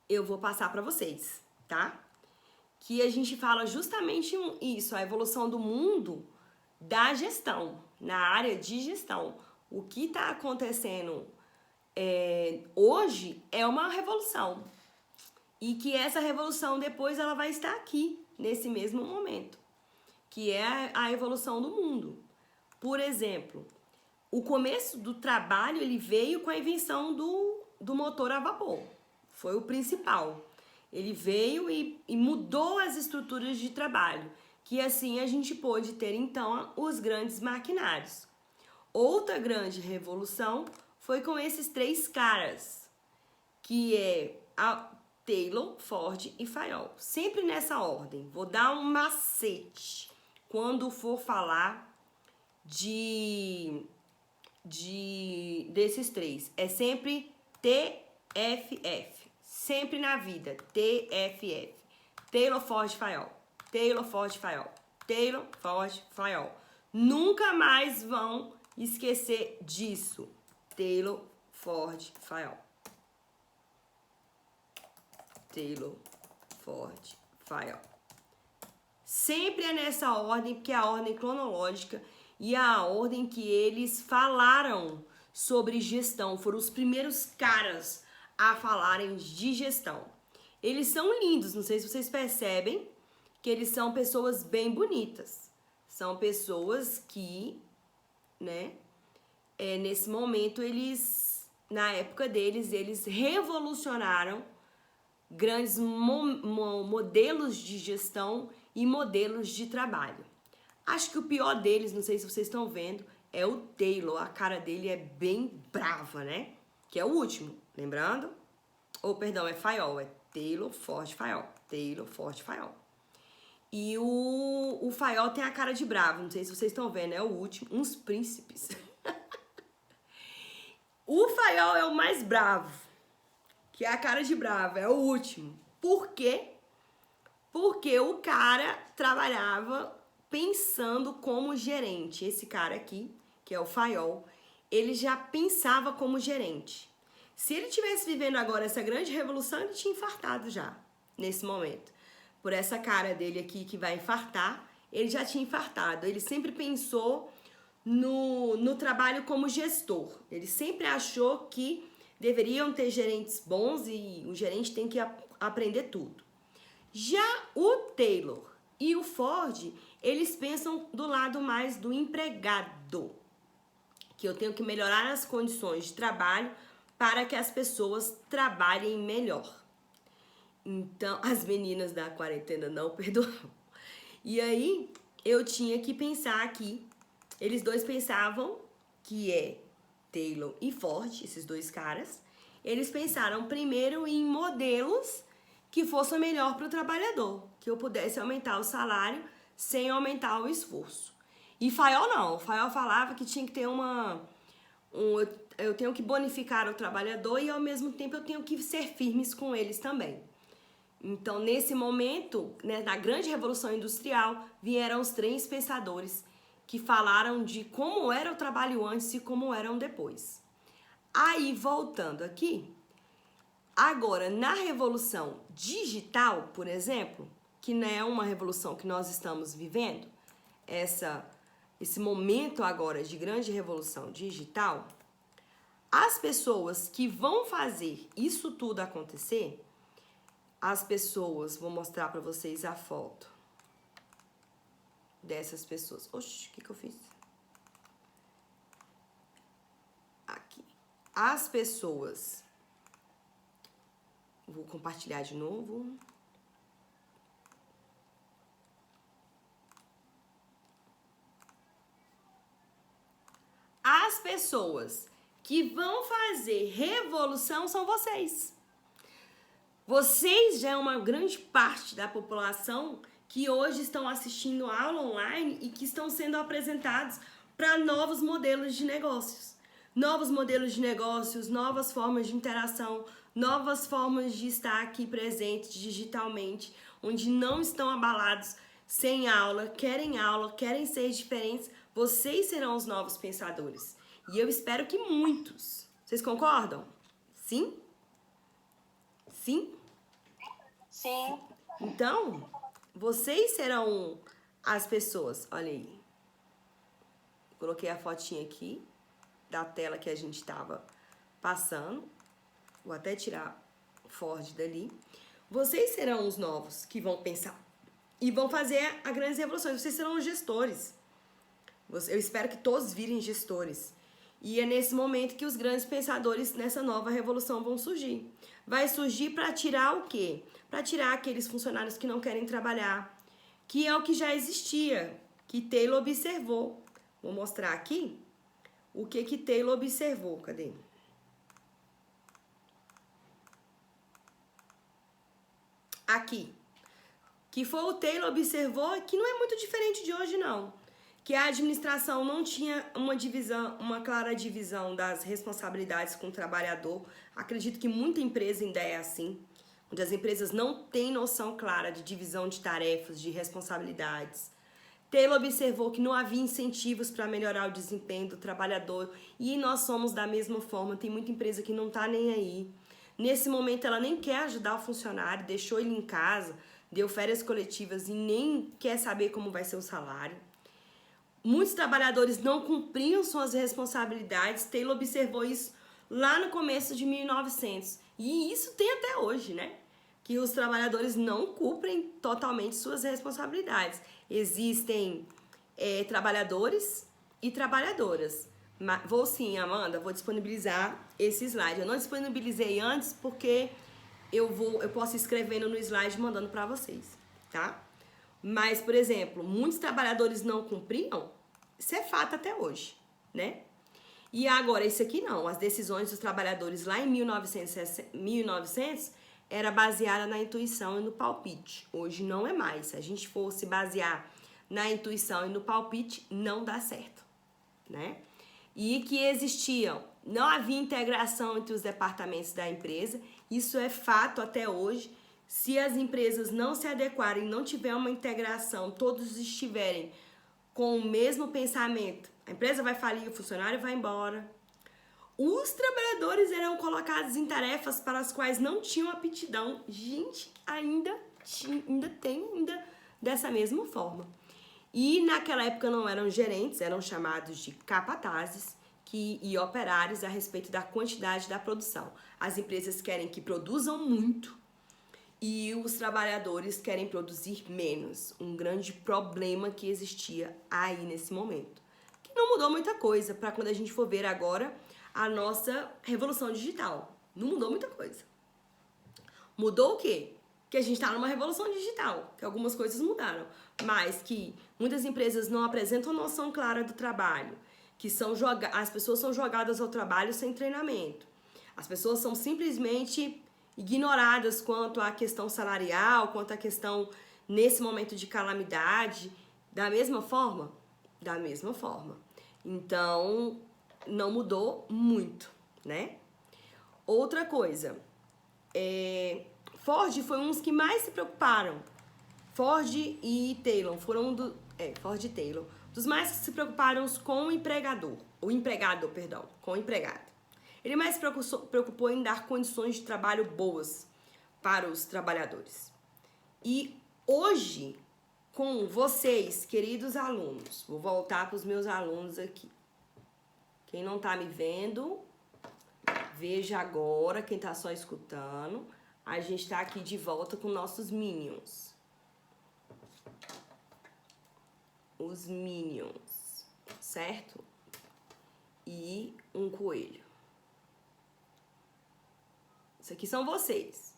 eu vou passar pra vocês, tá? Que a gente fala justamente isso, a evolução do mundo da gestão, na área de gestão. O que tá acontecendo hoje é uma revolução. E que essa revolução depois ela vai estar aqui, nesse mesmo momento, que é a evolução do mundo. Por exemplo, o começo do trabalho ele veio com a invenção do motor a vapor. Foi o principal. Ele veio e mudou as estruturas de trabalho, que assim a gente pôde ter então os grandes maquinários. Outra grande revolução foi com esses 3 caras, que Taylor, Ford e Fayol. Sempre nessa ordem. Vou dar um macete quando for falar desses três. É sempre TFF. Sempre na vida. TFF. Taylor, Ford, Fayol. Taylor, Ford, Fayol. Taylor, Ford, Fayol. Nunca mais vão esquecer disso. Taylor, Ford, Fayol. Taylor, Ford, Fayol. Sempre é nessa ordem, porque é a ordem cronológica e a ordem que eles falaram sobre gestão. Foram os primeiros caras a falarem de gestão. Eles são lindos, não sei se vocês percebem que eles são pessoas bem bonitas. São pessoas que, né, nesse momento, na época deles, eles revolucionaram grandes modelos de gestão e modelos de trabalho. Acho que o pior deles, não sei se vocês estão vendo, é o Taylor. A cara dele é bem brava, né? Que é o último, lembrando? Perdão, é Fayol, é Taylor, Ford, Fayol. Taylor, Ford, Fayol. E o Fayol tem a cara de bravo, não sei se vocês estão vendo, é o último, uns príncipes. O Fayol é o mais bravo, que é a cara de bravo, é o último. Por quê? Porque o cara trabalhava pensando como gerente. Esse cara aqui, que é o Fayol, ele já pensava como gerente. Se ele tivesse vivendo agora essa grande revolução, ele tinha infartado já, nesse momento. Por essa cara dele aqui que vai infartar, ele já tinha infartado. Ele sempre pensou no trabalho como gestor. Ele sempre achou que deveriam ter gerentes bons e o gerente tem que aprender tudo. Já o Taylor e o Ford, eles pensam do lado mais do empregado, que eu tenho que melhorar as condições de trabalho para que as pessoas trabalhem melhor. Então, as meninas da quarentena não perdoam. E aí, eu tinha que pensar aqui, eles dois pensavam que é Taylor e Ford, esses dois caras, eles pensaram primeiro em modelos que fossem melhor para o trabalhador, que eu pudesse aumentar o salário sem aumentar o esforço. E Fayol não, Fayol falava que tinha que ter eu tenho que bonificar o trabalhador e ao mesmo tempo eu tenho que ser firmes com eles também. Então, nesse momento, né, na grande revolução industrial, vieram os três pensadores que falaram de como era o trabalho antes e como eram depois. Aí, voltando aqui, agora, na revolução digital, por exemplo, que não é uma revolução que nós estamos vivendo, esse momento agora de grande revolução digital, as pessoas que vão fazer isso tudo acontecer, as pessoas, vou mostrar para vocês a foto dessas pessoas. Oxi, o que eu fiz? Aqui. As pessoas, vou compartilhar de novo. As pessoas que vão fazer revolução são vocês. Vocês já é uma grande parte da população que hoje estão assistindo aula online e que estão sendo apresentados para novos modelos de negócios. Novos modelos de negócios, novas formas de interação, novas formas de estar aqui presentes digitalmente, onde não estão abalados sem aula, querem ser diferentes. Vocês serão os novos pensadores. E eu espero que muitos. Vocês concordam? Sim? Sim? Sim. Então, vocês serão as pessoas. Olha aí. Coloquei a fotinha aqui da tela que a gente estava passando. Vou até tirar o Ford dali. Vocês serão os novos que vão pensar e vão fazer a grande revolução. Vocês serão os gestores. Eu espero que todos virem gestores. E é nesse momento que os grandes pensadores nessa nova revolução vão surgir. Vai surgir para tirar o quê? Para tirar aqueles funcionários que não querem trabalhar, que é o que já existia, que Taylor observou. Vou mostrar aqui o que Taylor observou. Cadê? aqui, que foi o Taylor observou que não é muito diferente de hoje, não. Que a administração não tinha uma clara divisão das responsabilidades com o trabalhador. Acredito que muita empresa ainda é assim, onde as empresas não têm noção clara de divisão de tarefas, de responsabilidades. Taylor observou que não havia incentivos para melhorar o desempenho do trabalhador e nós somos da mesma forma. Tem muita empresa que não está nem aí. Nesse momento ela nem quer ajudar o funcionário, deixou ele em casa, deu férias coletivas e nem quer saber como vai ser o salário. Muitos trabalhadores não cumpriam suas responsabilidades. Taylor observou isso lá no começo de 1900. E isso tem até hoje, né? Que os trabalhadores não cumprem totalmente suas responsabilidades. Existem trabalhadores e trabalhadoras. Vou sim, Amanda, vou disponibilizar esse slide. Eu não disponibilizei antes porque eu posso ir escrevendo no slide e mandando para vocês, tá? Mas, por exemplo, muitos trabalhadores não cumpriam, isso é fato até hoje, né? E agora, esse aqui não, as decisões dos trabalhadores lá em 1900 era baseada na intuição e no palpite. Hoje não é mais. Se a gente for se basear na intuição e no palpite, não dá certo, né? E que não havia integração entre os departamentos da empresa, isso é fato até hoje. Se as empresas não se adequarem, não tiver uma integração, todos estiverem com o mesmo pensamento, a empresa vai falir, o funcionário vai embora. Os trabalhadores eram colocados em tarefas para as quais não tinham aptidão. Gente, ainda tem dessa mesma forma. E naquela época não eram gerentes, eram chamados de capatazes e operários a respeito da quantidade da produção. As empresas querem que produzam muito e os trabalhadores querem produzir menos. Um grande problema que existia aí nesse momento. Que não mudou muita coisa para quando a gente for ver agora a nossa revolução digital. Não mudou muita coisa. Mudou o quê? Que a gente está numa revolução digital, que algumas coisas mudaram, mas que muitas empresas não apresentam noção clara do trabalho, que as pessoas são jogadas ao trabalho sem treinamento. As pessoas são simplesmente ignoradas quanto à questão salarial, quanto à questão nesse momento de calamidade. Da mesma forma? Da mesma forma. Então, não mudou muito, né? Outra coisa, Ford foi uns que mais se preocuparam. Ford e Taylor foram Ford e Taylor, dos mais que se preocuparam com o empregado. Ele mais se preocupou em dar condições de trabalho boas para os trabalhadores. E hoje, com vocês, queridos alunos, vou voltar para os meus alunos aqui. Quem não tá me vendo, veja agora, quem tá só escutando. A gente tá aqui de volta com nossos Minions. Os Minions, certo? E um coelho. Isso aqui são vocês.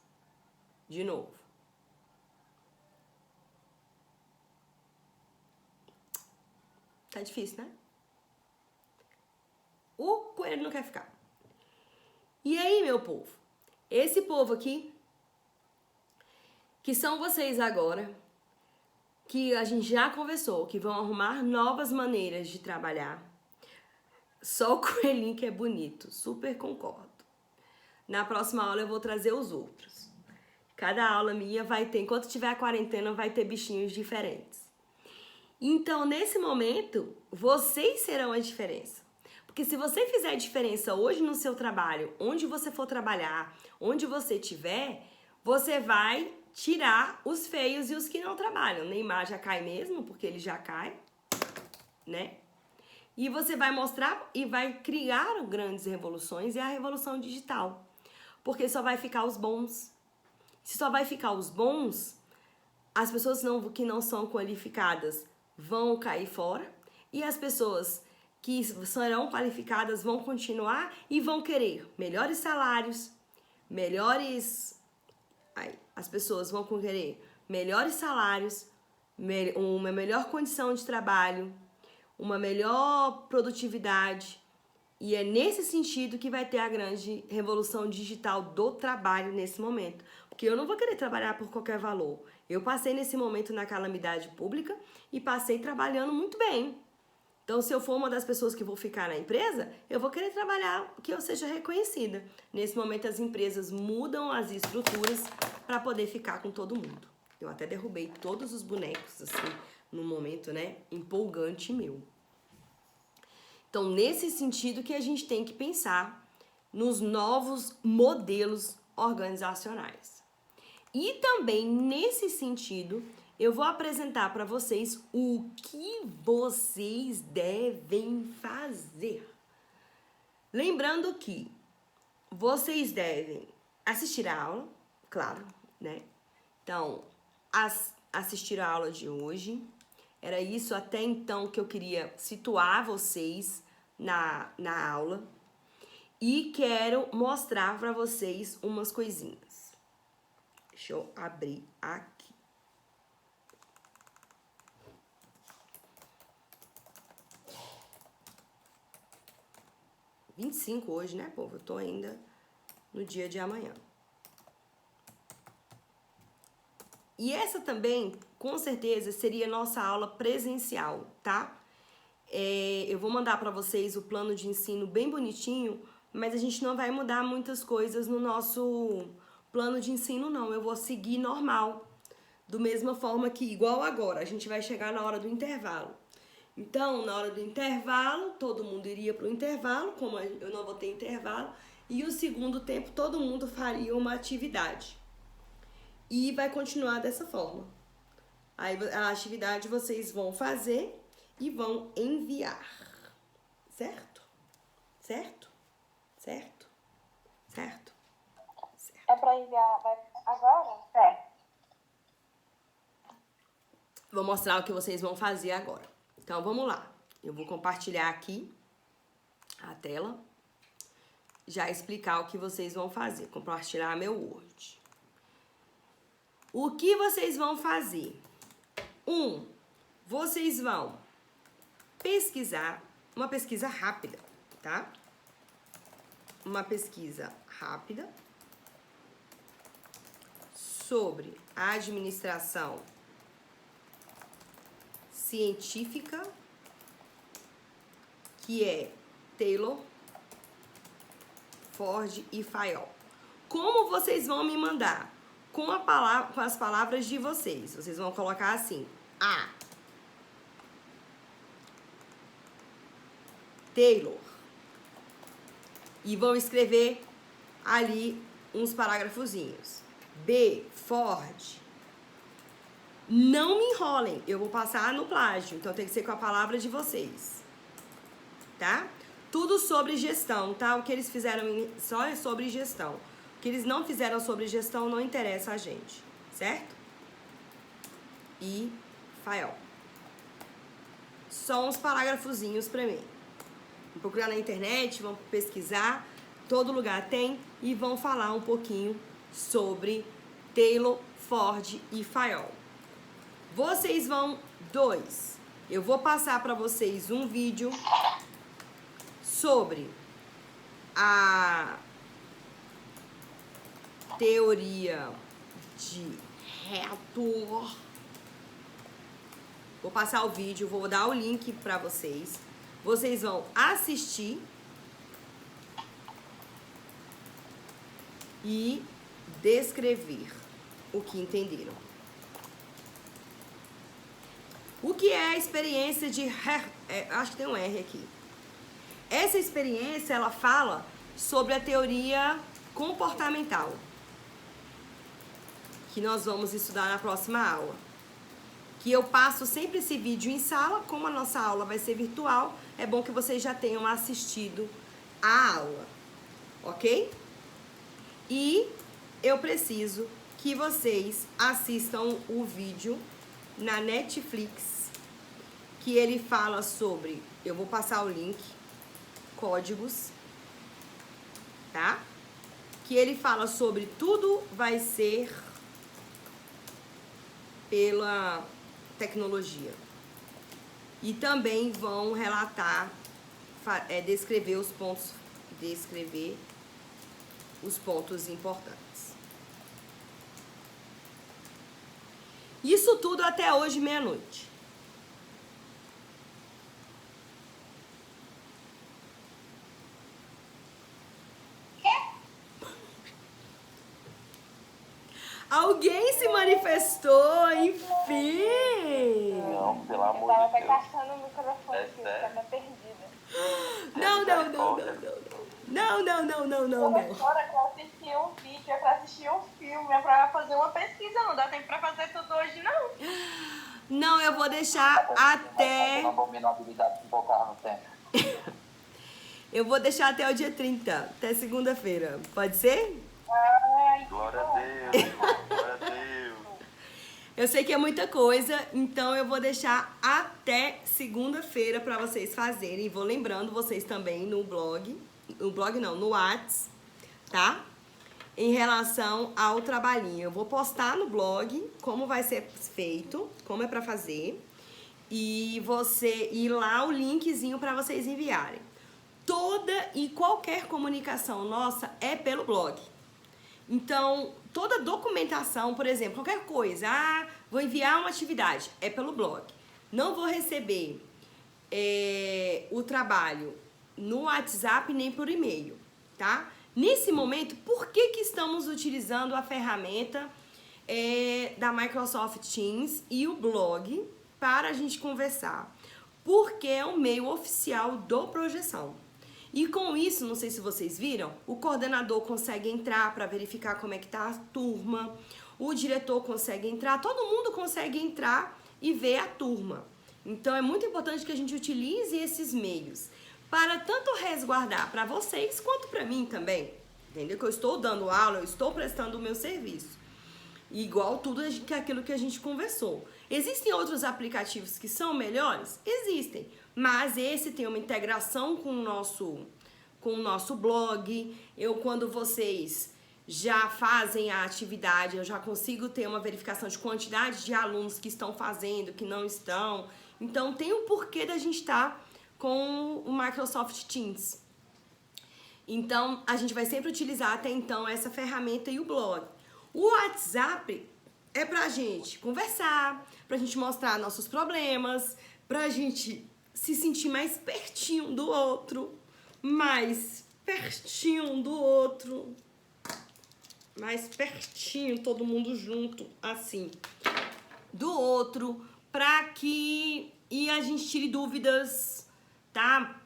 De novo. Tá difícil, né? O coelho não quer ficar. E aí, meu povo? Esse povo aqui, que são vocês agora, que a gente já conversou, que vão arrumar novas maneiras de trabalhar. Só o coelhinho que é bonito, super concordo. Na próxima aula eu vou trazer os outros. Cada aula minha vai ter, enquanto tiver a quarentena, vai ter bichinhos diferentes. Então, nesse momento, vocês serão a diferença. Porque se você fizer diferença hoje no seu trabalho, onde você for trabalhar, onde você estiver, você vai tirar os feios e os que não trabalham. Neymar já cai mesmo, porque ele já cai, né? E você vai mostrar e vai criar grandes revoluções e a revolução digital. Porque só vai ficar os bons. Se só vai ficar os bons, as pessoas que não são qualificadas vão cair fora e as pessoas que serão qualificadas vão continuar e vão querer melhores salários, as pessoas vão querer melhores salários, uma melhor condição de trabalho, uma melhor produtividade, E é nesse sentido que vai ter a grande revolução digital do trabalho nesse momento. Porque eu não vou querer trabalhar por qualquer valor. Eu passei nesse momento na calamidade pública e passei trabalhando muito bem. Então, se eu for uma das pessoas que vou ficar na empresa, eu vou querer trabalhar que eu seja reconhecida. Nesse momento, as empresas mudam as estruturas para poder ficar com todo mundo. Eu até derrubei todos os bonecos, assim, num momento, né, empolgante meu. Então, nesse sentido que a gente tem que pensar nos novos modelos organizacionais. E também, nesse sentido, eu vou apresentar para vocês o que vocês devem fazer. Lembrando que vocês devem assistir a aula, claro, né? Então, assistir a aula de hoje. Era isso até então que eu queria situar vocês na aula. E quero mostrar para vocês umas coisinhas. Deixa eu abrir aqui. É 25 hoje, né, povo? Eu tô ainda no dia de amanhã. E essa também, com certeza, seria nossa aula presencial, tá? Eu vou mandar para vocês o plano de ensino bem bonitinho, mas a gente não vai mudar muitas coisas no nosso plano de ensino, não. Eu vou seguir normal, da mesma forma que, igual agora, a gente vai chegar na hora do intervalo. Então, na hora do intervalo, todo mundo iria para o intervalo, como eu não vou ter intervalo, e o segundo tempo todo mundo faria uma atividade. E vai continuar dessa forma. Aí a atividade vocês vão fazer e vão enviar. Certo? Certo? Certo? Certo? Certo. É pra enviar agora? É. Vou mostrar o que vocês vão fazer agora. Então, vamos lá. Eu vou compartilhar aqui a tela. Já explicar o que vocês vão fazer. Compartilhar meu Word. O que vocês vão fazer? Vocês vão pesquisar, uma pesquisa rápida, tá? Uma pesquisa rápida sobre a administração científica, que é Taylor, Ford e Fayol. Como vocês vão me mandar? Com as palavras de vocês. Vocês vão colocar assim: A. Taylor. E vão escrever ali uns parágrafozinhos. B. Ford. Não me enrolem, eu vou passar no plágio, então tem que ser com a palavra de vocês. Tá? Tudo sobre gestão, tá? O que eles fizeram só é sobre gestão. O que eles não fizeram sobre gestão não interessa a gente, certo? E Fayol. Só uns parágrafozinhos pra mim. Vão procurar na internet, vão pesquisar, todo lugar tem, e vão falar um pouquinho sobre Taylor, Ford e Fayol. Vocês vão, eu vou passar para vocês um vídeo sobre a teoria de reator. Vou passar o vídeo, vou dar o link para vocês. Vocês vão assistir e descrever o que entenderam. O que é a experiência de... acho que tem um R aqui. Essa experiência, ela fala sobre a teoria comportamental, que nós vamos estudar na próxima aula. Que eu passo sempre esse vídeo em sala, como a nossa aula vai ser virtual, é bom que vocês já tenham assistido a aula, ok? E eu preciso que vocês assistam o vídeo na Netflix, que ele fala sobre, eu vou passar o link, códigos, tá? Que ele fala sobre tudo vai ser pela tecnologia. E também vão relatar descrever os pontos importantes. Isso tudo até hoje, meia-noite. Alguém se manifestou, enfim! Não, pelo Eu amor tava de até Deus. caçando o microfone É aqui, eu sério? tava perdida. Não. Professora, é pra assistir um vídeo, é pra assistir um filme, é pra fazer uma pesquisa, não dá tempo pra fazer tudo hoje, não. Não, eu vou deixar até... Uma abominabilidade que colocar no tempo. Eu vou deixar até o dia 30, até segunda-feira. Pode ser? Ai, Glória a Deus, glória a Deus. Eu sei que é muita coisa, então eu vou deixar até segunda-feira para vocês fazerem. E vou lembrando vocês também no blog não, no Whats, tá? Em relação ao trabalhinho. Eu vou postar no blog como vai ser feito, como é para fazer. E lá o linkzinho para vocês enviarem. Toda e qualquer comunicação nossa é pelo blog. Então, toda documentação, por exemplo, qualquer coisa, vou enviar uma atividade, é pelo blog. Não vou receber o trabalho no WhatsApp nem por e-mail, tá? Nesse momento, por que estamos utilizando a ferramenta da Microsoft Teams e o blog para a gente conversar? Porque é o meio oficial do Projeção. E com isso, não sei se vocês viram, o coordenador consegue entrar para verificar como é que tá a turma, o diretor consegue entrar, todo mundo consegue entrar e ver a turma. Então é muito importante que a gente utilize esses meios para tanto resguardar para vocês quanto para mim também. Entendeu? Que eu estou dando aula, eu estou prestando o meu serviço. Igual tudo aquilo que a gente conversou. Existem outros aplicativos que são melhores? Existem. Mas esse tem uma integração com o nosso blog. Quando vocês já fazem a atividade, eu já consigo ter uma verificação de quantidade de alunos que estão fazendo, que não estão. Então, tem um porquê da gente estar com o Microsoft Teams. Então, a gente vai sempre utilizar até então essa ferramenta e o blog. O WhatsApp é pra gente conversar, pra gente mostrar nossos problemas, pra gente se sentir mais pertinho do outro, mais pertinho, todo mundo junto, assim, do outro, e a gente tire dúvidas, tá?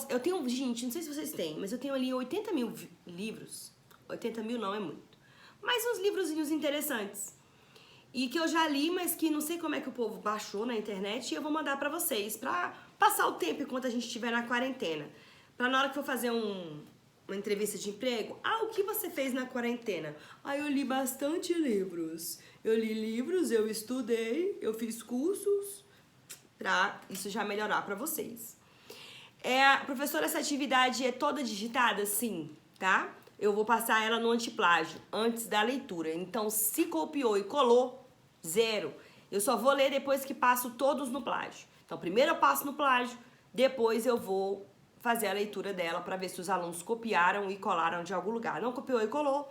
Eu tenho, gente, não sei se vocês têm, mas eu tenho ali 80 mil livros, 80 mil não é muito, mas uns livrozinhos interessantes. E que eu já li, mas que não sei como é que o povo baixou na internet, e eu vou mandar pra vocês, pra passar o tempo enquanto a gente estiver na quarentena. Pra na hora que for fazer uma entrevista de emprego, o que você fez na quarentena? Eu li bastante livros. Eu li livros, eu estudei, eu fiz cursos, pra isso já melhorar pra vocês. Professora, essa atividade é toda digitada? Sim, tá? Eu vou passar ela no antiplágio, antes da leitura. Então, se copiou e colou, 0. Eu só vou ler depois que passo todos no plágio. Então, primeiro eu passo no plágio, depois eu vou fazer a leitura dela para ver se os alunos copiaram e colaram de algum lugar. Não copiou e colou,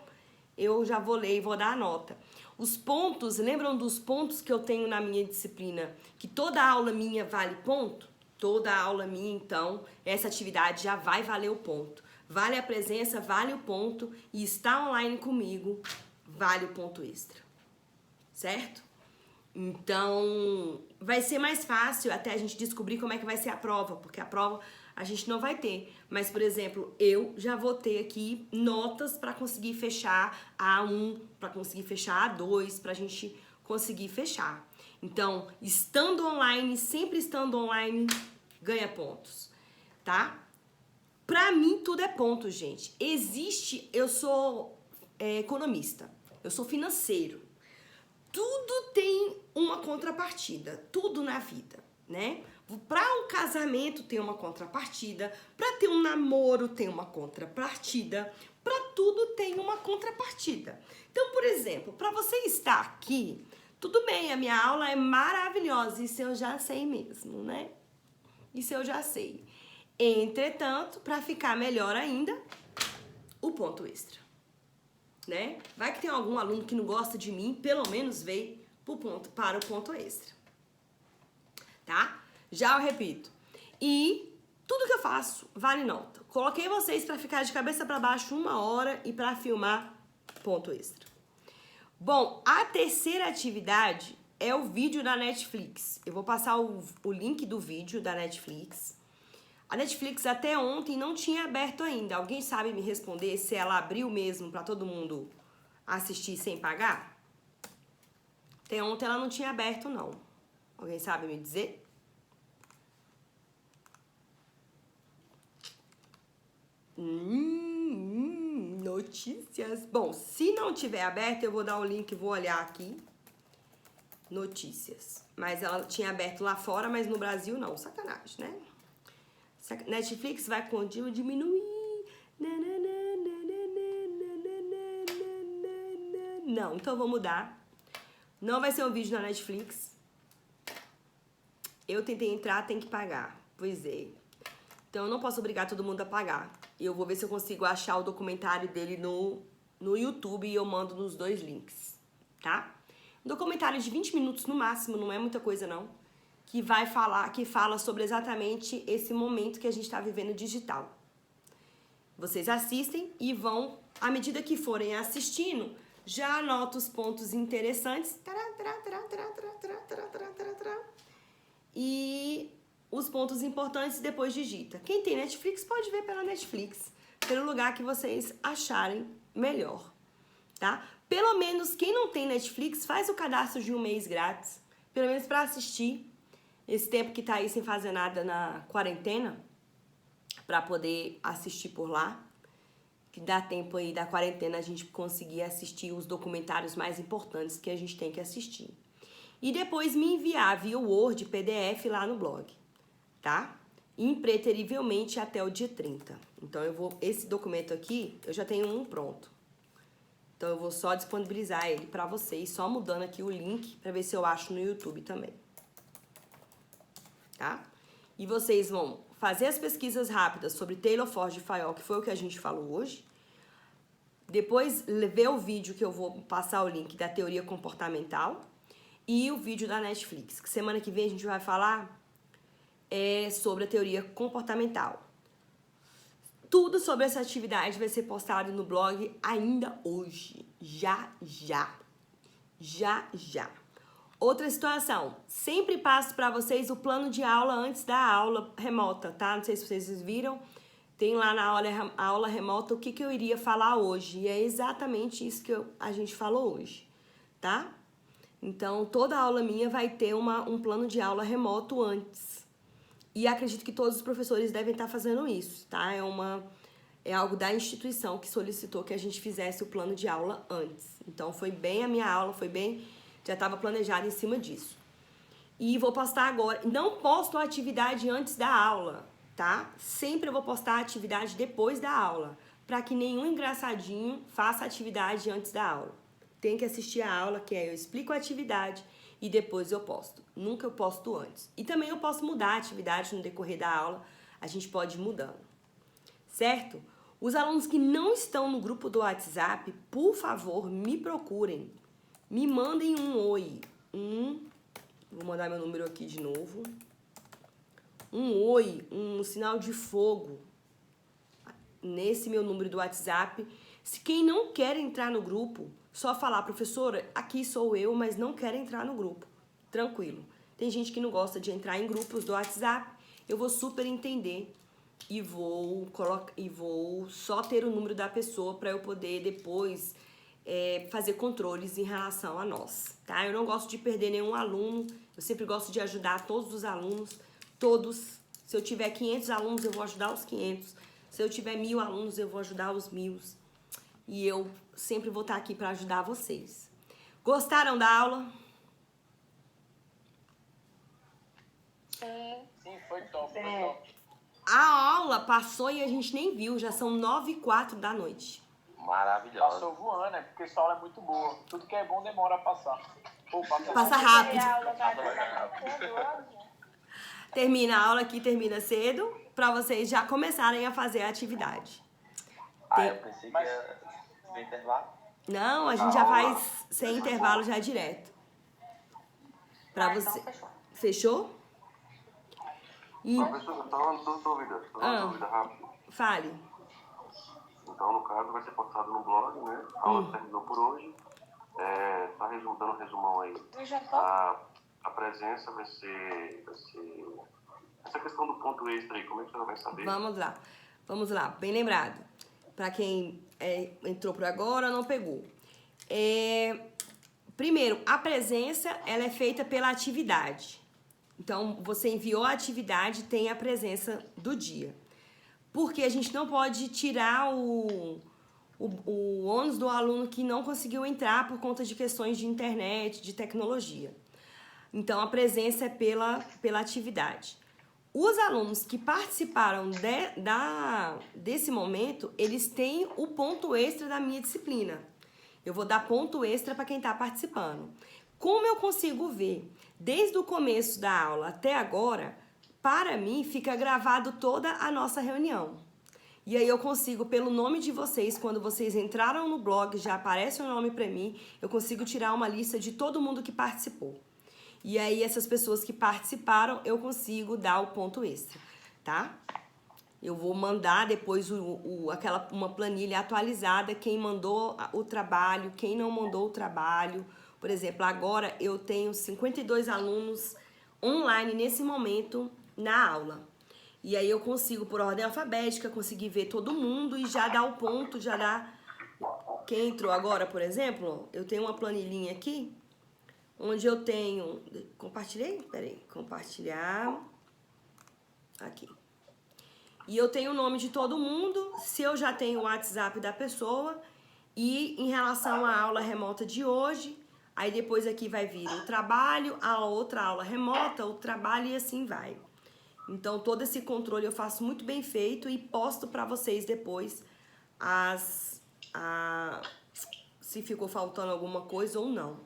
eu já vou ler e vou dar a nota. Os pontos, lembram dos pontos que eu tenho na minha disciplina? Que toda aula minha vale ponto? Toda aula minha, então, essa atividade já vai valer o ponto. Vale a presença, vale o ponto, e estar online comigo vale o ponto extra, certo? Então, vai ser mais fácil até a gente descobrir como é que vai ser a prova, porque a prova a gente não vai ter. Mas, por exemplo, eu já vou ter aqui notas para conseguir fechar A1, para conseguir fechar A2, para a gente conseguir fechar. Então, estando online, sempre estando online, ganha pontos, tá? Pra mim, tudo é ponto, gente. Eu sou economista, eu sou financeiro. Tudo tem uma contrapartida, tudo na vida, né? Pra um casamento tem uma contrapartida, pra ter um namoro tem uma contrapartida, pra tudo tem uma contrapartida. Então, por exemplo, pra você estar aqui, tudo bem, a minha aula é maravilhosa, isso eu já sei mesmo, né? Isso eu já sei. Entretanto, para ficar melhor ainda, o ponto extra, né? Vai que tem algum aluno que não gosta de mim, pelo menos veio para o ponto extra, tá? Já eu repito. E tudo que eu faço vale nota. Coloquei vocês para ficar de cabeça para baixo 1 hora e para filmar ponto extra. Bom, a terceira atividade é o vídeo da Netflix. Eu vou passar o link do vídeo da Netflix. A Netflix até ontem não tinha aberto ainda. Alguém sabe me responder se ela abriu mesmo para todo mundo assistir sem pagar? Até ontem ela não tinha aberto, não. Alguém sabe me dizer? Notícias. Bom, se não tiver aberto, eu vou dar o link e vou olhar aqui. Notícias. Mas ela tinha aberto lá fora, mas no Brasil não. Sacanagem, né? Netflix vai continuar diminuir. Não, então eu vou mudar. Não vai ser um vídeo na Netflix. Eu tentei entrar, tem que pagar. Pois é. Então eu não posso obrigar todo mundo a pagar. Eu vou ver se eu consigo achar o documentário dele no YouTube e eu mando nos 2 links, tá? Um documentário de 20 minutos no máximo, não é muita coisa não, que fala sobre exatamente esse momento que a gente está vivendo digital. Vocês assistem e vão, à medida que forem assistindo, já anota os pontos interessantes e os pontos importantes depois digita. Quem tem Netflix pode ver pela Netflix, pelo lugar que vocês acharem melhor, tá? Pelo menos quem não tem Netflix, faz o cadastro de 1 mês grátis, pelo menos para assistir esse tempo que tá aí sem fazer nada na quarentena, para poder assistir por lá, que dá tempo aí da quarentena a gente conseguir assistir os documentários mais importantes que a gente tem que assistir. E depois me enviar via Word, PDF lá no blog, tá? Impreterivelmente até o dia 30. Então esse documento aqui, eu já tenho um pronto. Então eu vou só disponibilizar ele para vocês, só mudando aqui o link para ver se eu acho no YouTube também. Tá? E vocês vão fazer as pesquisas rápidas sobre Taylor Forge e Fayol, que foi o que a gente falou hoje. Depois ver o vídeo que eu vou passar o link da teoria comportamental e o vídeo da Netflix, que semana que vem a gente vai falar sobre a teoria comportamental. Tudo sobre essa atividade vai ser postado no blog ainda hoje. Já. Outra situação, sempre passo para vocês o plano de aula antes da aula remota, tá? Não sei se vocês viram, tem lá na aula remota o que eu iria falar hoje. E é exatamente isso que a gente falou hoje, tá? Então, toda aula minha vai ter um plano de aula remoto antes. E acredito que todos os professores devem estar fazendo isso, tá? É algo da instituição que solicitou que a gente fizesse o plano de aula antes. Então, foi bem a minha aula, já estava planejado em cima disso. E vou postar agora. Não posto a atividade antes da aula, tá? Sempre eu vou postar a atividade depois da aula, para que nenhum engraçadinho faça a atividade antes da aula. Tem que assistir a aula, que eu explico a atividade e depois eu posto. Nunca eu posto antes. E também eu posso mudar a atividade no decorrer da aula. A gente pode ir mudando. Certo? Os alunos que não estão no grupo do WhatsApp, por favor, me procurem. Me mandem um oi. Vou mandar meu número aqui de novo. Um oi, um sinal de fogo nesse meu número do WhatsApp. Se quem não quer entrar no grupo, só falar, professora, aqui sou eu, mas não quero entrar no grupo. Tranquilo. Tem gente que não gosta de entrar em grupos do WhatsApp. Eu vou super entender e vou só ter o número da pessoa para eu poder depois fazer controles em relação a nós, tá? Eu não gosto de perder nenhum aluno. Eu sempre gosto de ajudar todos os alunos, todos. Se eu tiver 500 alunos, eu vou ajudar os 500. Se eu tiver 1000 alunos, eu vou ajudar os 1000. E eu sempre vou estar aqui para ajudar vocês. Gostaram da aula? Sim, foi top, foi top. A aula passou e a gente nem viu. Já são 9h04 da noite. Maravilhosa. Passou voando, né? Porque essa aula é muito boa. Tudo que é bom demora a passar. Pô, Passa rápido. A aula vai acabar cedo hoje? Termina a aula aqui, termina cedo. para vocês já começarem a fazer a atividade. Ah, eu pensei que ia ter intervalo. Não, a gente já faz sem intervalo já direto. Pra você. Então fechou. Fechou? E Professor, só uma dúvida. Só uma dúvida rápida. fale. Então, no caso, vai ser postado no blog, né? A aula terminou por hoje. Tá dando um resumão aí. Eu já tô. A presença vai ser... Essa questão do ponto extra aí, como é que você vai saber? Vamos lá, bem lembrado. Para quem entrou por agora, não pegou. Primeiro, a presença, ela é feita pela atividade. Então, você enviou a atividade, tem a presença do dia. Porque a gente não pode tirar o ônus do aluno que não conseguiu entrar por conta de questões de internet, de tecnologia. Então, a presença é pela atividade. Os alunos que participaram desse momento, eles têm o ponto extra da minha disciplina. Eu vou dar ponto extra para quem está participando. Como eu consigo ver desde o começo da aula até agora, para mim fica gravado toda a nossa reunião. E aí eu consigo, pelo nome de vocês, quando vocês entraram no blog, já aparece o nome para mim, eu consigo tirar uma lista de todo mundo que participou. E aí essas pessoas que participaram, eu consigo dar o ponto extra, tá? Eu vou mandar depois uma planilha atualizada, quem mandou o trabalho, quem não mandou o trabalho. Por exemplo, agora eu tenho 52 alunos online nesse momento na aula. E aí eu consigo, por ordem alfabética, conseguir ver todo mundo e já dar o ponto, já dar... Quem entrou agora, por exemplo, eu tenho uma planilhinha aqui, onde eu tenho... Compartilhei? Peraí, compartilhar... Aqui. E eu tenho o nome de todo mundo, se eu já tenho o WhatsApp da pessoa, e em relação à aula remota de hoje, aí depois aqui vai vir o trabalho, a outra aula remota, o trabalho e assim vai. Então todo esse controle eu faço muito bem feito e posto para vocês depois se ficou faltando alguma coisa ou não.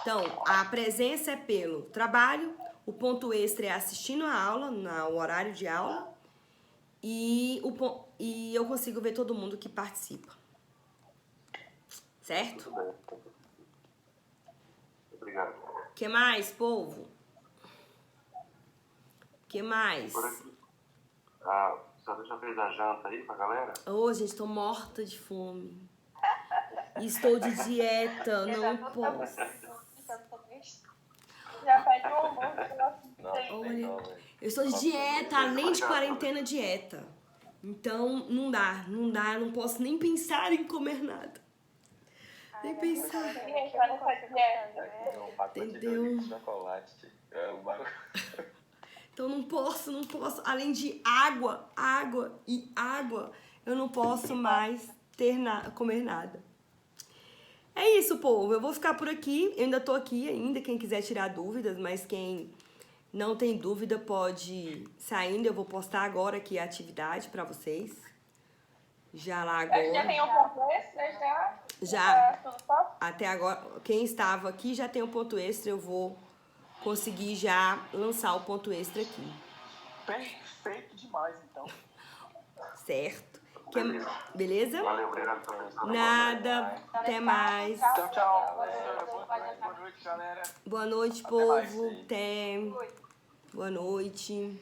Então, a presença é pelo trabalho, o ponto extra é assistindo a aula, no horário de aula, e eu consigo ver todo mundo que participa. Certo? Obrigado. O que mais, povo? O que mais? Por aqui. A senhora já fez a janta aí pra galera? Ô, gente, tô morta de fome. Estou de dieta, não posso. Já pede o almoço. Não, tem não, velho. Eu estou de dieta, além de quarentena, dieta. Então, não dá, eu não posso nem pensar em comer nada. Nem pensar. Gente, vai nessa dieta. Aqui é um pacote Entendeu? de chocolate. É um bagulho. Então, não posso. Além de água, eu não posso mais comer nada. É isso, povo. Eu vou ficar por aqui. Eu ainda tô aqui ainda, quem quiser tirar dúvidas, mas quem não tem dúvida pode ir saindo. Eu vou postar agora aqui a atividade pra vocês. Já lá agora. Já tem um ponto extra, já? Já. Tudo top? Até agora, quem estava aqui já tem um ponto extra. Eu vou conseguir já lançar o ponto extra aqui. Perfeito demais, então. Certo? Beleza? Valeu, obrigado pela atenção. Nada. Até mais. Tchau, tchau. Boa Boa noite, galera. Boa noite, Até mais. povo. Até. Boa noite.